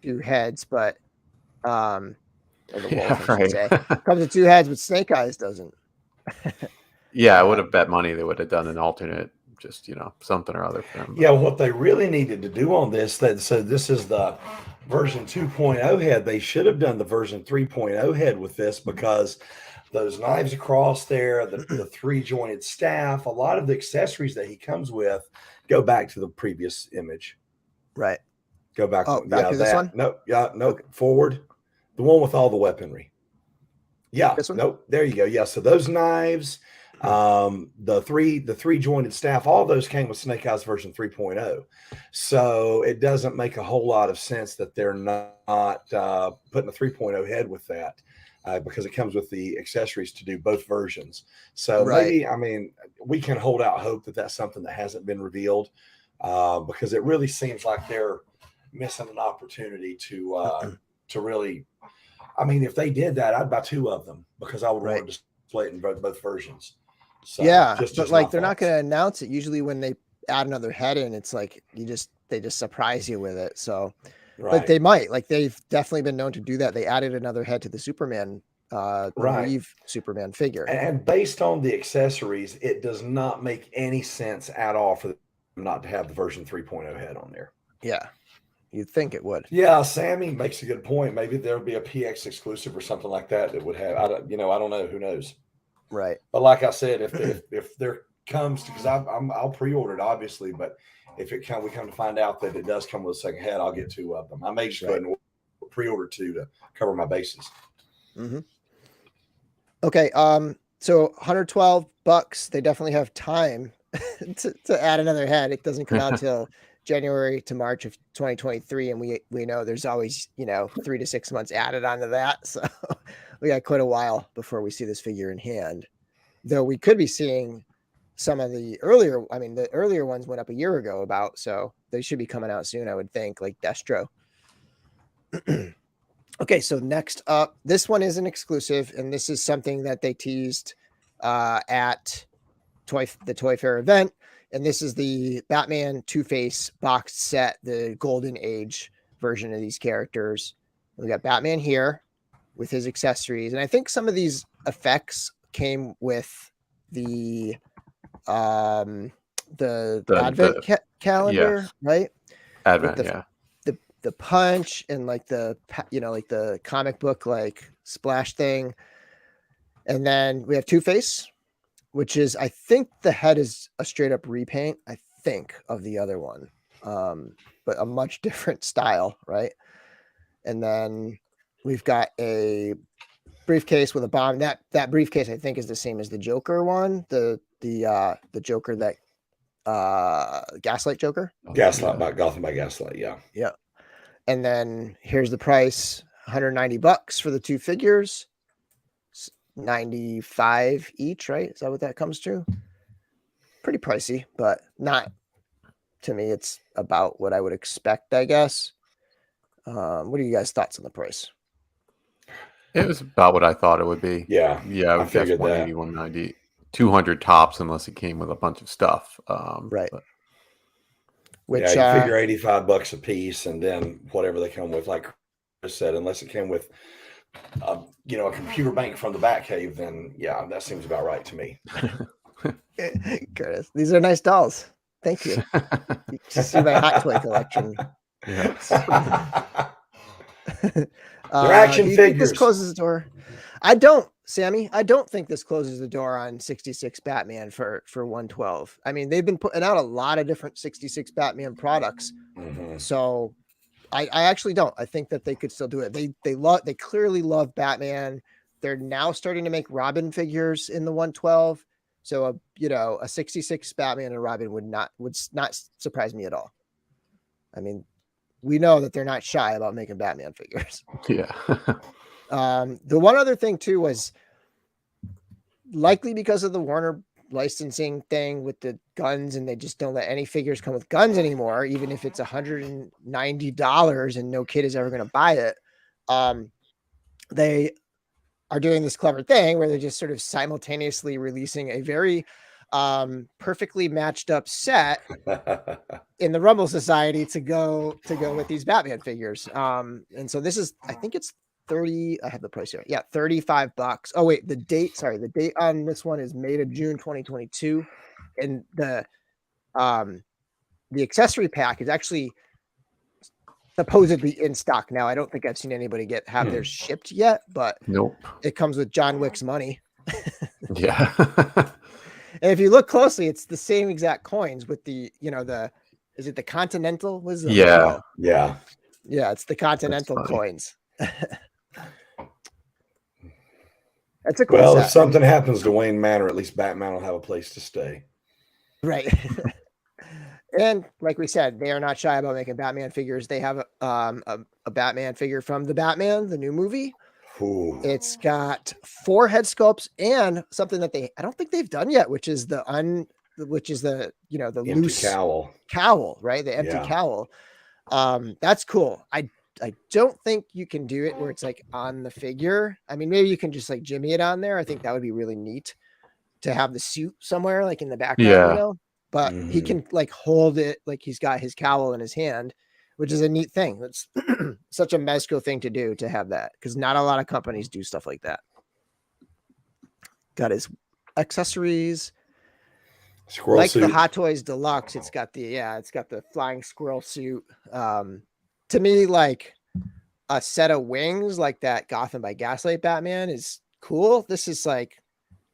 two heads, but or the wolf, I should say, comes with two heads, but Snake Eyes doesn't. Yeah, I would have bet money they would have done an alternate, just something or other for them. Yeah, what they really needed to do on this, so this is the version 2.0 head. They should have done the version 3.0 head with this, because those knives across there, the three jointed staff, a lot of the accessories that he comes with go back to the previous image. Right. Go back. Oh, back to this one? No, okay. Forward. The one with all the weaponry. Yeah. This one? Nope. There you go. Yeah. So those knives, the three jointed staff, all those came with Snake Eyes version 3.0. So it doesn't make a whole lot of sense that they're not putting a 3.0 head with that. Because it comes with the accessories to do both versions. So maybe, we can hold out hope that that's something that hasn't been revealed, because it really seems like they're missing an opportunity to really, if they did that, I'd buy two of them, because I would want to display it in both versions. So but like they're not going to announce it. Usually when they add another head in, it's like they just surprise you with it. So. Right. But they might, like they've definitely been known to do that. They added another head to the Superman, Reeve Superman figure. And based on the accessories, it does not make any sense at all for them not to have the version 3.0 head on there. Yeah, you'd think it would. Yeah, Sammy makes a good point. Maybe there'll be a PX exclusive or something like that would have. I don't know. Who knows? Right. But like I said, if there comes, because I'll pre-order it obviously, but if we come to find out that it does come with a second head, I'll get two of them. I may just go ahead and pre-order two to cover my bases. Mm-hmm. Okay. So $112. They definitely have time to add another head. It doesn't come out till January to March of 2023, and we know there's always 3 to 6 months added onto that. So we got quite a while before we see this figure in hand. Though we could be seeing some of the earlier ones went up a year ago so they should be coming out soon, I would think, like Destro. Okay, so next up, this one is an exclusive, and this is something that they teased at the Toy Fair event, and this is the Batman Two-Face boxed set, the Golden Age version of these characters. We got Batman here with his accessories, and I think some of these effects came with the Advent calendar, right? Advent, the punch and like the comic book like splash thing, and then we have Two-Face, which is, I think the head is a straight up repaint, I think, of the other one, but a much different style, right? And then we've got a briefcase with a bomb. That briefcase, I think, is the same as the Joker one, the Joker that Gaslight Joker. Gaslight by Gotham by Gaslight, yeah. And then here's the price: $190 for the two figures, $95 each, right? Is that what that comes to? Pretty pricey, but not, to me, it's about what I would expect, I guess. What are you guys' thoughts on the price? It was about what I thought it would be. Yeah, I would guess 180, 190, 200 tops, unless it came with a bunch of stuff. Right. But... Which you figure $85 a piece, and then whatever they come with, like Chris said, unless it came with a computer bank from the Batcave, then that seems about right to me. Curtis, these are nice dolls. Thank you. You can see my Hot Toy collection. They're action figures. This closes the door. I don't. Sammy, I don't think this closes the door on 66 Batman for 112. I mean, they've been putting out a lot of different 66 Batman products. Mhm. So I actually don't. I think that they could still do it. They clearly love Batman. They're now starting to make Robin figures in the 112. So a 66 Batman and Robin would not surprise me at all. I mean, we know that they're not shy about making Batman figures. Yeah. The one other thing too was likely because of the Warner licensing thing with the guns, and they just don't let any figures come with guns anymore, even if it's $190 and no kid is ever going to buy it. They are doing this clever thing where they're just sort of simultaneously releasing a very perfectly matched up set in the Rumble Society to go with these Batman figures. And so this is, I think it's 30. I have the price here. Yeah, $35. Oh wait, the date on this one is May to June 2022, and the accessory pack is actually supposedly in stock now. I don't think I've seen anybody have theirs shipped yet, but Nope. it comes with John Wick's money. Yeah. And if you look closely, it's the same exact coins with the is it the Continental? Was it? Yeah. Yeah. Yeah, it's the Continental coins. That's a cool Well, set. if something happens to Wayne Manor, at least Batman will have a place to stay. Right. And like we said, they are not shy about making Batman figures. They have a Batman figure from the Batman, the new movie. Ooh. It's got 4 head sculpts and something that I don't think they've done yet, which is the the Empty loose cowl, right? The empty cowl. That's cool. I don't think you can do it where it's like on the figure. I mean, maybe you can just like jimmy it on there. I think that would be really neat to have the suit somewhere like in the background, but he can like hold it like he's got his cowl in his hand, which is a neat thing. That's such a Mezco thing to do, to have that, because not a lot of companies do stuff like that. Got his accessories. Squirrel like suit. The Hot Toys Deluxe, it's got the flying squirrel suit. To me, like a set of wings like that Gotham by Gaslight Batman is cool. This is like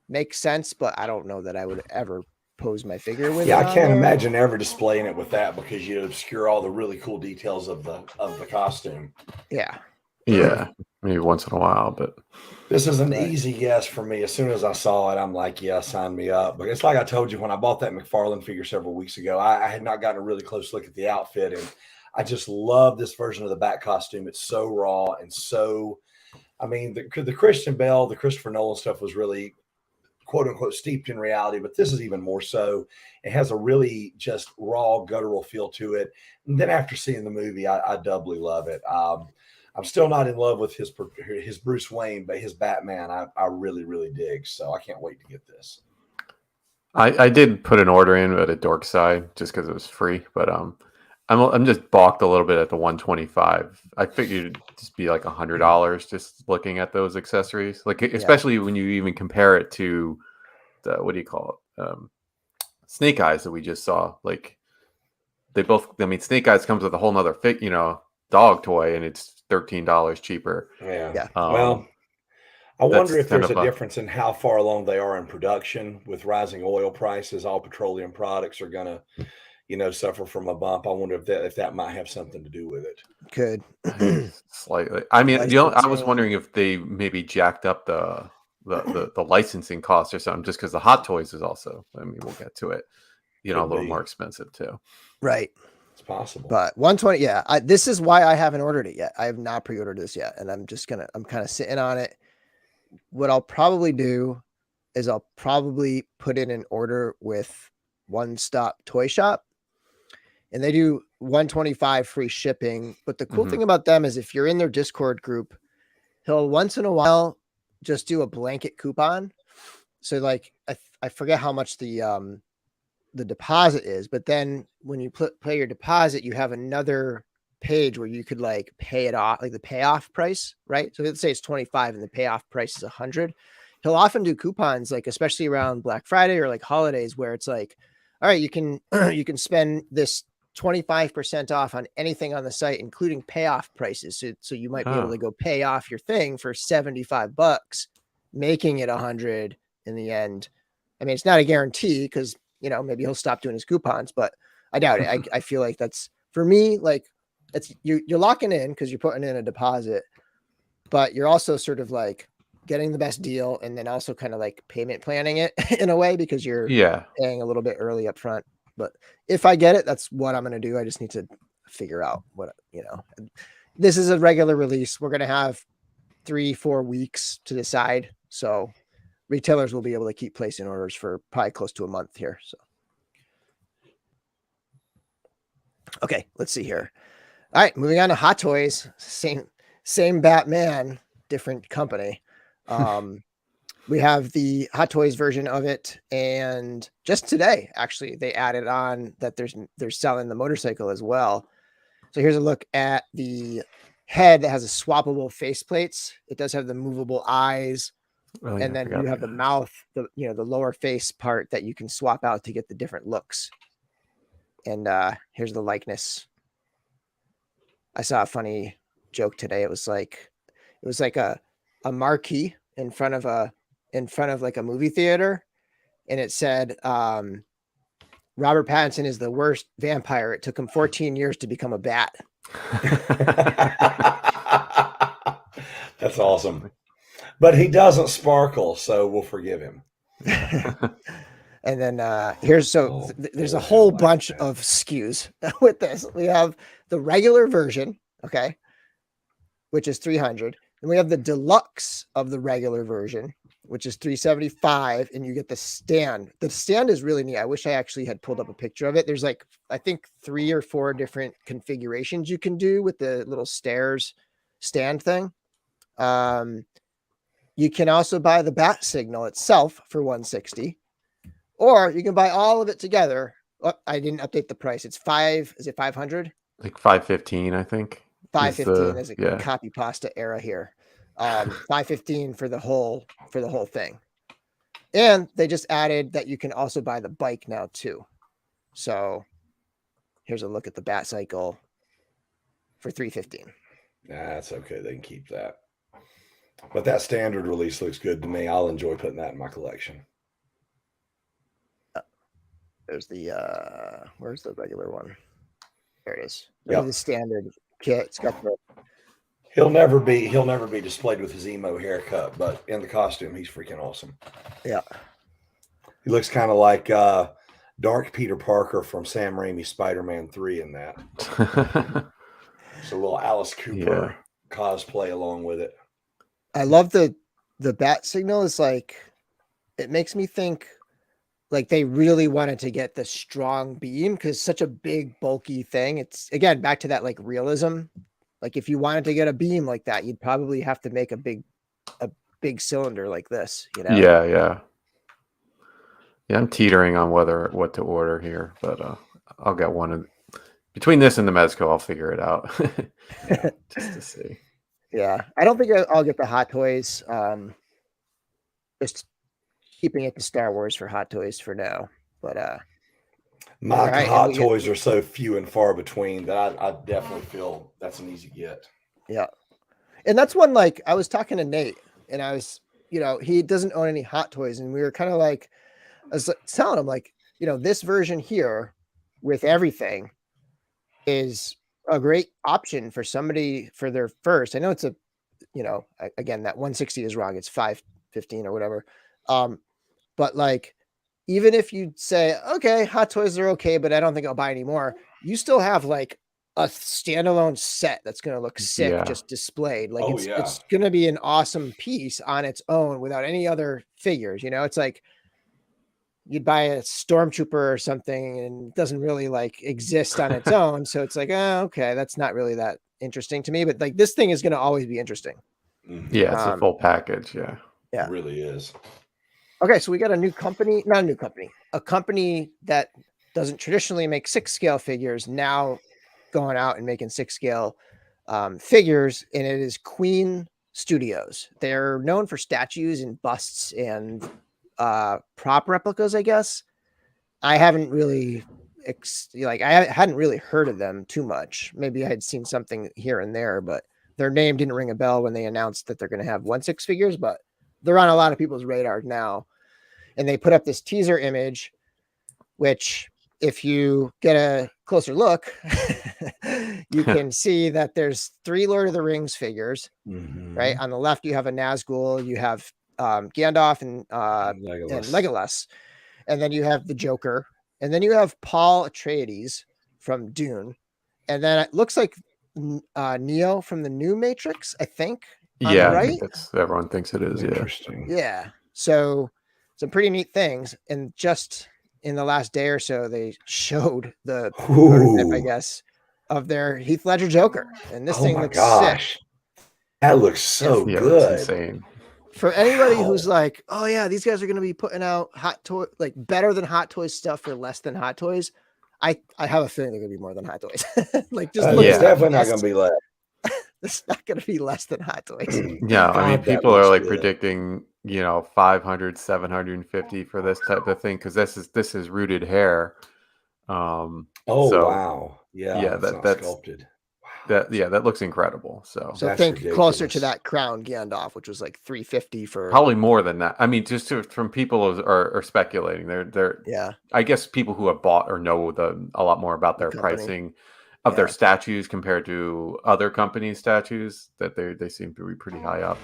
makes sense, but I don't know that I would ever pose my figure with it. I can't imagine ever displaying it with that, because you obscure all the really cool details of the costume. Yeah. Maybe once in a while, but this is an easy yes for me. As soon as I saw it, I'm like, yeah, sign me up. But it's like I told you, when I bought that McFarlane figure several weeks ago, I had not gotten a really close look at the outfit, and I just love this version of the Bat costume. It's so raw and so, I mean, the Christian Bale, the Christopher Nolan stuff was really quote unquote steeped in reality, but this is even more so. It has a really just raw, guttural feel to it. And then after seeing the movie, I doubly love it. I'm still not in love with his Bruce Wayne, but his Batman, I really, really dig. So I can't wait to get this. I did put an order in at a Dork side just because it was free, but I'm just balked a little bit at the 125. I figured it'd just be like $100 just looking at those accessories, like especially when you even compare it to the, what do you call it, Snake Eyes that we just saw. Like they both, I mean, Snake Eyes comes with a whole nother dog toy, and it's $13 cheaper. Yeah. Well, I wonder if there's a difference in how far along they are in production. With rising oil prices, all petroleum products are going to, suffer from a bump. I wonder if that might have something to do with it. Could. Slightly. I mean, I was wondering if they maybe jacked up the licensing costs or something, just because the Hot Toys is also, I mean, we'll get to it, a little more expensive too. Right. It's possible. But 120, this is why I haven't ordered it yet. I have not pre-ordered this yet, and I'm kind of sitting on it. What I'll probably do is I'll probably put in an order with One Stop Toy Shop, and they do 125 free shipping. But the cool thing about them is if you're in their Discord group, he'll once in a while just do a blanket coupon. So like I forget how much the deposit is, but then when you pay your deposit, you have another page where you could like pay it off, like the payoff price, right? So let's say it's 25 and the payoff price is 100. He'll often do coupons, like especially around Black Friday or like holidays, where it's like, all right, you can spend this 25% off on anything on the site, including payoff prices. So you might be able to go pay off your thing for $75 making it 100 in the end. I mean, it's not a guarantee because, you know, maybe he'll stop doing his coupons, but I doubt it. I feel like that's, for me, like, it's you're locking in because you're putting in a deposit, but you're also sort of like getting the best deal and then also kind of like payment planning it in a way because you're paying a little bit early up front. But if I get it, that's what I'm going to do. I just need to figure out what, you know, this is a regular release. We're going to have 3-4 weeks to decide. So retailers will be able to keep placing orders for probably close to a month here. So, okay, let's see here. All right, moving on to Hot Toys. Same Batman, different company. We have the Hot Toys version of it, and just today, actually, they added on that they're selling the motorcycle as well. So here's a look at the head that has a swappable faceplates. It does have the movable eyes, and then you have the mouth, the lower face part that you can swap out to get the different looks. And here's the likeness. I saw a funny joke today. It was like a marquee in front of like a movie theater, and it said Robert Pattinson is the worst vampire. It took him 14 years to become a bat. That's awesome. But he doesn't sparkle, so we'll forgive him. And then there's a whole bunch of SKUs with this. We have the regular version, okay, which is 300. And we have the deluxe of the regular version, which is 375, and you get the stand. The stand is really neat. I wish I actually had pulled up a picture of it. There's like, I think 3 or 4 different configurations you can do with the little stairs stand thing. You can also buy the bat signal itself for 160, or you can buy all of it together. Oh, I didn't update the price. It's is it 500? Like 515, I think. 515 is a copy pasta era here. 515 for the whole thing. And they just added that you can also buy the bike now too. So here's a look at the bat cycle for 315. That's okay. They can keep that. But that standard release looks good to me. I'll enjoy putting that in my collection. There's the where's the regular one? There it is. There's the standard kit. It's got the He'll never be displayed with his emo haircut, but in the costume, he's freaking awesome. Yeah. He looks kind of like Dark Peter Parker from Sam Raimi's Spider-Man 3 in that. So a little Alice Cooper cosplay along with it. I love the bat signal. Is like, it makes me think like they really wanted to get the strong beam because such a big bulky thing. It's again back to that like realism. Like if you wanted to get a beam like that, you'd probably have to make a big cylinder like this, you know? Yeah. I'm teetering on what to order here, but I'll get one between this and the Mezco. I'll figure it out just to see. Yeah, I don't think I'll get the Hot Toys. Just keeping it to Star Wars for Hot Toys for now. But my Hot Toys are so few and far between that I definitely feel that's an easy get. Yeah, and that's one like I was talking to Nate, and I was, he doesn't own any Hot Toys, and we were kind of like, I was telling him like, this version here with everything is a great option for somebody for their first. I know it's again, that 160 is wrong. It's 515 or whatever. But like, even if you say, okay, Hot Toys are okay, but I don't think I'll buy any more, you still have like a standalone set that's going to look sick just displayed. Like it's going to be an awesome piece on its own without any other figures. It's like you'd buy a Stormtrooper or something and it doesn't really like exist on its own. So it's like, okay, that's not really that interesting to me, but like this thing is going to always be interesting. Yeah. It's a full package. Yeah. It really is. Okay. So we got a company that doesn't traditionally make 6-scale figures now going out and making 6-scale figures. And it is Queen Studios. They're known for statues and busts and prop replicas, I guess. I haven't really I hadn't really heard of them too much. Maybe I had seen something here and there, but their name didn't ring a bell when they announced that they're going to have 1/6 figures. But they're on a lot of people's radar now. And they put up this teaser image, which if you get a closer look, you can see that there's 3 Lord of the Rings figures, right? On the left, you have a Nazgul, you have Gandalf and Legolas. And then you have the Joker. And then you have Paul Atreides from Dune. And then it looks like Neo from the new Matrix, I think. Yeah, right? I think that's everyone thinks it is. Interesting. Yeah. So some pretty neat things. And just in the last day or so, they showed the prototype, I guess, of their Heath Ledger Joker. And this thing looks sick. That looks so Yeah, good. it's insane. For anybody who's like, oh yeah, these guys are going to be putting out Hot Toy, like better than Hot Toys stuff for less than Hot Toys. I have a feeling they're going to be more than Hot Toys. Like just it's definitely not going to be less. It's not going to be less than Hot Toys. Yeah, I mean, people are like predicting, 500, 750 for this type of thing because this is rooted hair. Wow. Yeah, that's sculpted. That looks incredible. So think ridiculous. Closer to that Crown Gandalf, which was like 350 for probably more than that. I mean, just from people who are speculating. They're I guess people who have bought or know a lot more about their pricing of their statues compared to other companies' statues, that they seem to be pretty high up.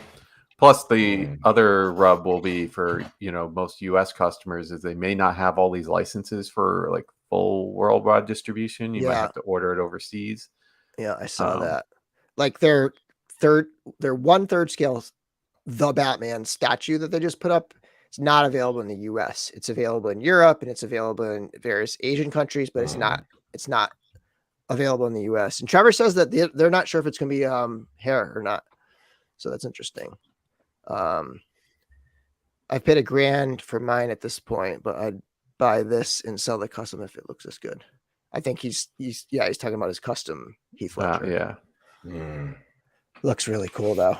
Plus, the other rub will be for most U.S. customers is they may not have all these licenses for like full worldwide distribution. You might have to order it overseas. Yeah, I saw that. Like their 1/3 scale, the Batman statue that they just put up, it's not available in the U.S. It's available in Europe and it's available in various Asian countries, but it's not available in the U.S. And Trevor says that they're not sure if it's going to be hair or not. So that's interesting. I've paid $1,000 for mine at this point, but I'd buy this and sell the custom if it looks this good. I think he's talking about his custom Heath Ledger. Looks really cool though.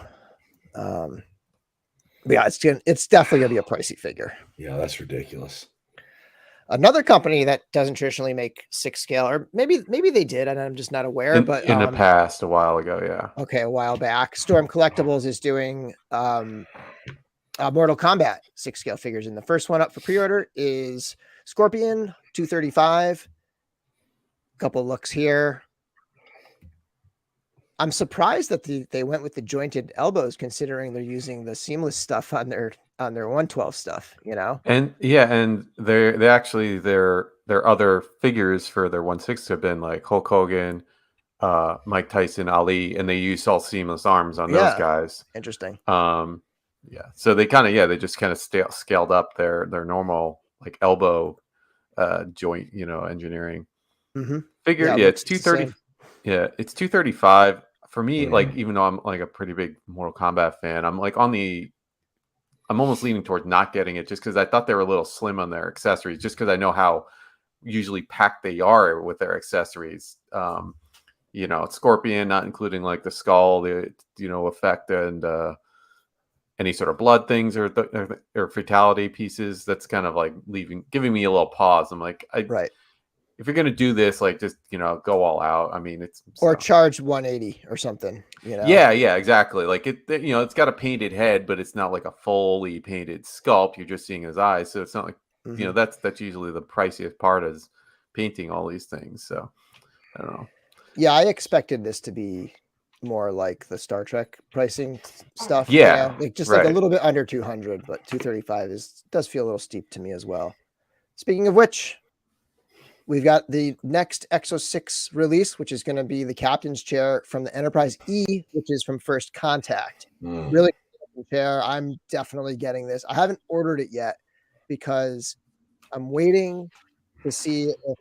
It's definitely gonna be a pricey figure. Yeah, that's ridiculous. Another company that doesn't traditionally make 6 scale, or maybe they did, and I'm just not aware. But in the past, a while ago, yeah. Okay, a while back, Storm Collectibles is doing Mortal Kombat 6 scale figures, and the first one up for pre-order is Scorpion 235. Couple looks here. I'm surprised that they went with the jointed elbows, considering they're using the seamless stuff on their 112 stuff, And they actually their other figures for their 1/6 have been like Hulk Hogan, Mike Tyson, Ali, and they use all seamless arms on those guys. Interesting. So they they just kind of scaled up their normal like elbow joint, engineering. Figure. It's 230. Yeah, it's 235 for me. Like, even though I'm like a pretty big Mortal Kombat fan, I'm like I'm almost leaning towards not getting it just because I thought they were a little slim on their accessories, just because I know how usually packed they are with their accessories. Scorpion, not including like the skull, the effect, and any sort of blood things or fatality pieces. That's kind of like giving me a little pause. I'm like, if you're gonna do this, like just go all out. I mean, charge 180 or something. Yeah, exactly. Like it's got a painted head, but it's not like a fully painted sculpt. You're just seeing his eyes, so it's not like that's usually the priciest part is painting all these things. So I don't know. Yeah, I expected this to be more like the Star Trek pricing stuff. Yeah, like a little bit under 200, but 235 does feel a little steep to me as well. Speaking of which, we've got the next Exo 6 release, which is going to be the captain's chair from the Enterprise E, which is from First Contact. Really cool chair. I'm definitely getting this. I haven't ordered it yet because I'm waiting to see if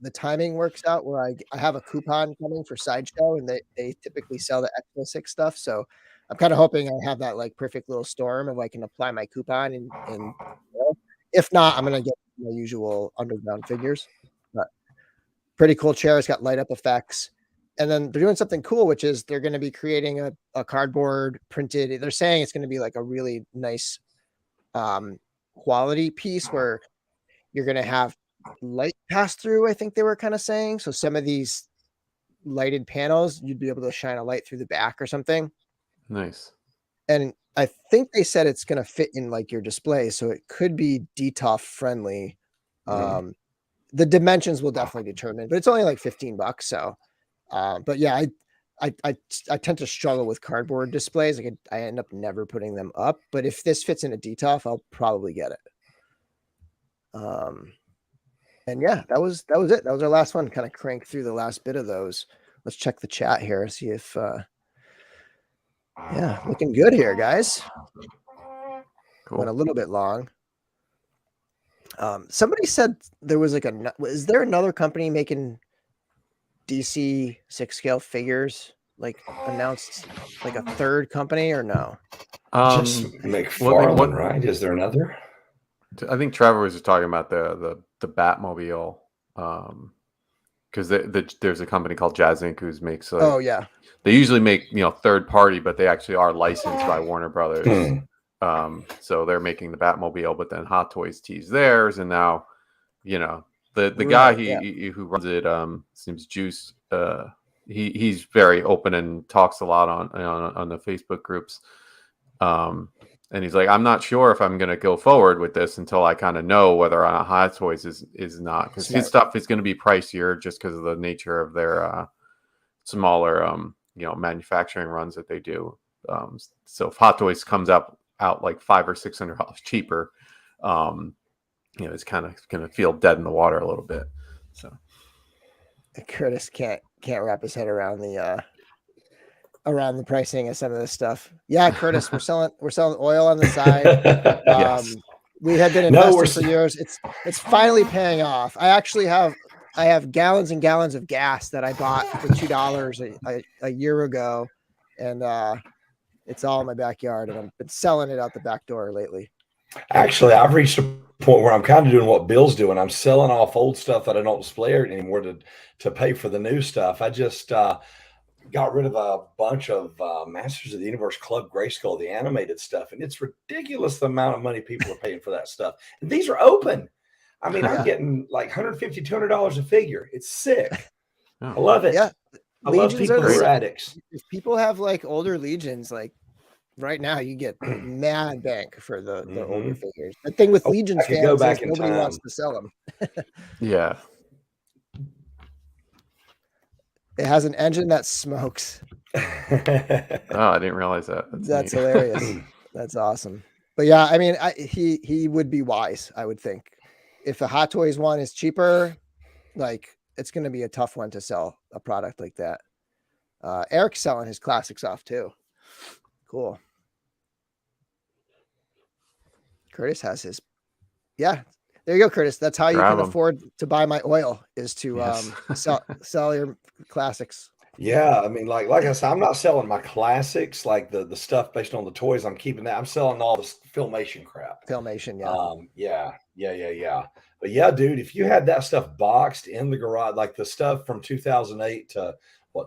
the timing works out where I have a coupon coming for Sideshow, and they typically sell the Exo 6 stuff. So I'm kind of hoping I have that like perfect little storm if I can apply my coupon and if not, I'm going to get my usual underground figures. But pretty cool chair. It's got light up effects. And then they're doing something cool, which is they're going to be creating a cardboard printed. They're saying it's going to be like a really nice quality piece where you're going to have light pass through, I think they were kind of saying. So some of these lighted panels, you'd be able to shine a light through the back or something. Nice. And I think they said it's going to fit in like your display, so it could be DTOF friendly. The dimensions will definitely determine, but it's only like $15. So, but yeah, I tend to struggle with cardboard displays. Like I end up never putting them up. But if this fits in a DTOF, I'll probably get it. And yeah, that was it. That was our last one. Kind of crank through the last bit of those. Let's check the chat here, see if yeah, looking good here, guys. Cool. Went a little bit long. Somebody said there was like is there another company making DC 6-scale figures, like announced like a third company or no? Just McFarlane, right? Is there another? I think Trevor was just talking about the Batmobile, because there's a company called Jazz Inc. who makes oh yeah, they usually make third party, but they actually are licensed by Warner Brothers. So they're making the Batmobile, but then Hot Toys teased theirs, and now the guy who runs it seems Juice. He's very open and talks a lot on the Facebook groups. And he's like, I'm not sure if I'm going to go forward with this until I kind of know whether Hot Toys is not, because his stuff is going to be pricier just because of the nature of their smaller manufacturing runs that they do. So if Hot Toys comes out like $500 or $600 cheaper, it's kind of going to feel dead in the water a little bit. So Curtis can't wrap his head around the pricing of some of this stuff. Yeah, Curtis, we're selling oil on the side. Yes. We had been investing for years. It's finally paying off. I actually have gallons and gallons of gas that I bought for $2 a year ago, and it's all in my backyard, and I've been selling it out the back door lately. Actually, I've reached a point where I'm kind of doing what Bill's doing. I'm selling off old stuff that I don't display anymore to pay for the new stuff. I just got rid of a bunch of Masters of the Universe Club Grayskull, the animated stuff, and it's ridiculous the amount of money people are paying for that stuff. And these are open. I mean, I'm getting like $150, $200 a figure. It's sick. I love it. Yeah, I love people who are addicts. If people have like older Legions, like right now, you get mad bank for the older figures. The thing with Legions fans go back is nobody wants to sell them. Yeah. It has an engine that smokes. Oh, I didn't realize that. That's hilarious. That's awesome. But yeah, I mean, he would be wise, I would think. If the Hot Toys one is cheaper, like it's going to be a tough one to sell a product like that. Eric's selling his classics off too. Cool. Curtis has his. Yeah, there you go, Curtis. That's how you can afford to buy my oil, is to sell your classics. Yeah, I mean, like I said, I'm not selling my classics, like the stuff based on the toys. I'm keeping that. I'm selling all this Filmation crap. Filmation, yeah. Yeah. But yeah, dude, if you had that stuff boxed in the garage, like the stuff from 2008 to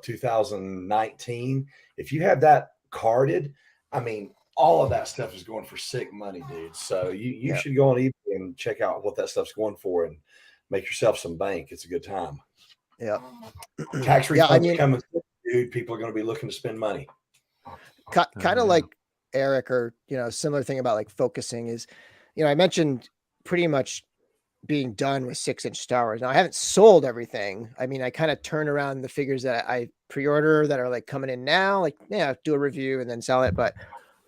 2019, if you had that carded, I mean, all of that stuff is going for sick money, dude. So you should go on eBay and check out what that stuff's going for and make yourself some bank. It's a good time. Yeah. Tax refunds coming, dude. People are going to be looking to spend money. Kind of like Eric, or similar thing about like focusing is, I mentioned pretty much being done with 6-inch Star Wars. Now I haven't sold everything. I mean, I kind of turn around the figures that I pre-order that are like coming in now, like do a review and then sell it. But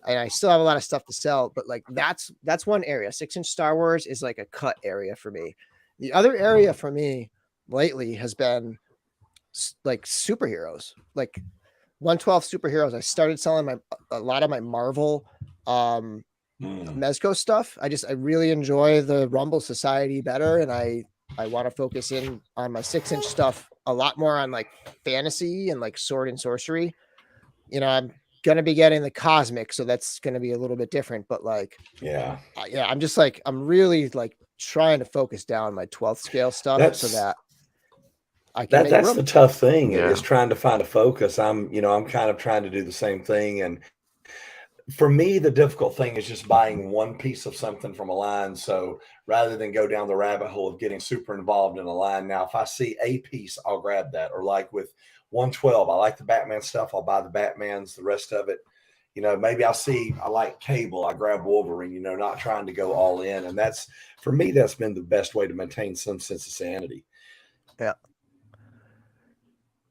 I still have a lot of stuff to sell. But like that's one area. 6-inch Star Wars is like a cut area for me. The other area for me lately has been like superheroes, like 112 superheroes. I started selling a lot of my Marvel Mezco stuff. I really enjoy the Rumble Society better, and I want to focus in on my 6-inch stuff a lot more on like fantasy and like sword and sorcery. I'm gonna be getting the cosmic, so that's gonna be a little bit different. But like, I'm just like, I'm really like trying to focus down my 12th scale stuff so that I can. That's the tough thing is trying to find a focus. I'm kind of trying to do the same thing, and for me, the difficult thing is just buying one piece of something from a line. So rather than go down the rabbit hole of getting super involved in a line, now if I see a piece, I'll grab that. Or like with 112, I like the Batman stuff. I'll buy the Batmans. The rest of it, You know, maybe I like Cable, I grab Wolverine, you know, not trying to go all in. And that's, for me, that's been the best way to maintain some sense of sanity. Yeah.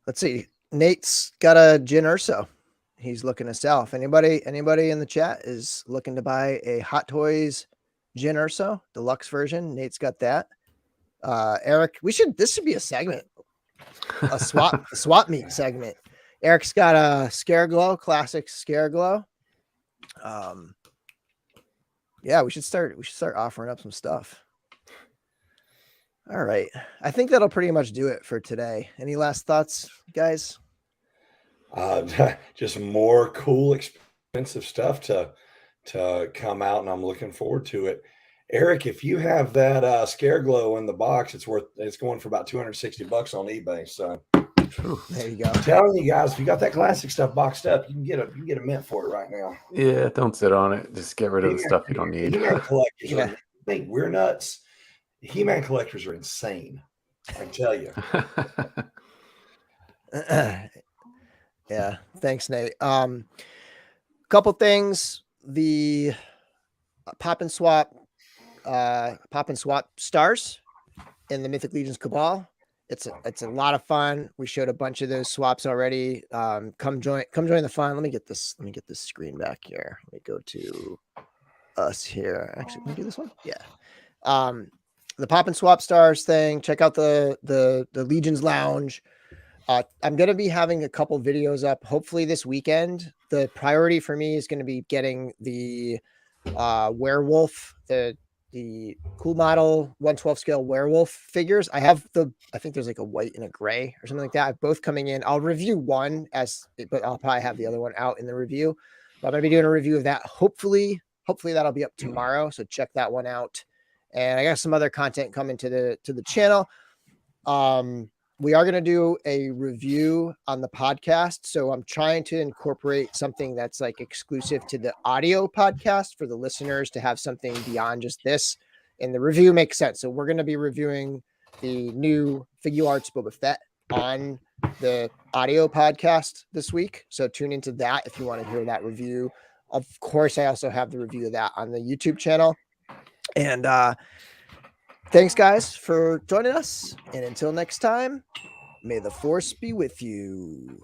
Let's see. Nate's got a Gin Urso. He's looking to sell. If anybody in the chat is looking to buy a Hot Toys Gin Urso deluxe version, Nate's got that. Eric, this should be a segment, a swap meet segment. Eric's got a Scareglow, classic Scareglow. Yeah, we should start offering up some stuff. All right. I think that'll pretty much do it for today. Any last thoughts, guys? Just more cool, expensive stuff to come out, and I'm looking forward to it. Eric, if you have that Scareglow in the box, it's going for about $260 on eBay. So there you go. I'm telling you guys, if you got that classic stuff boxed up, you can get a mint for it right now. Yeah, don't sit on it. Just get rid of the stuff you don't need. He-Man collectors, I think we're nuts. He-Man collectors are insane. I can tell you. Yeah, thanks, Nate. Couple things. The pop and swap stars in the Mythic Legions Cabal. It's a lot of fun. We showed a bunch of those swaps already. Come join the fun. Let me get this screen back here. Let me go to us here. Actually, let me do this one. Yeah. The pop and swap stars thing. Check out the Legions Lounge. I'm going to be having a couple videos up hopefully this weekend. The priority for me is going to be getting the werewolf, the cool model 112 scale werewolf figures. I think there's like a white and a gray or something like that. Both coming in. I'll review one but I'll probably have the other one out in the review. But I'm going to be doing a review of that. Hopefully that'll be up tomorrow. So check that one out. And I got some other content coming to the channel. We are going to do a review on the podcast. So I'm trying to incorporate something that's like exclusive to the audio podcast for the listeners to have something beyond just this. And the review makes sense. So we're going to be reviewing the new Figure Arts Boba Fett on the audio podcast this week. So tune into that if you want to hear that review. Of course, I also have the review of that on the YouTube channel. And thanks, guys, for joining us. And until next time, may the force be with you.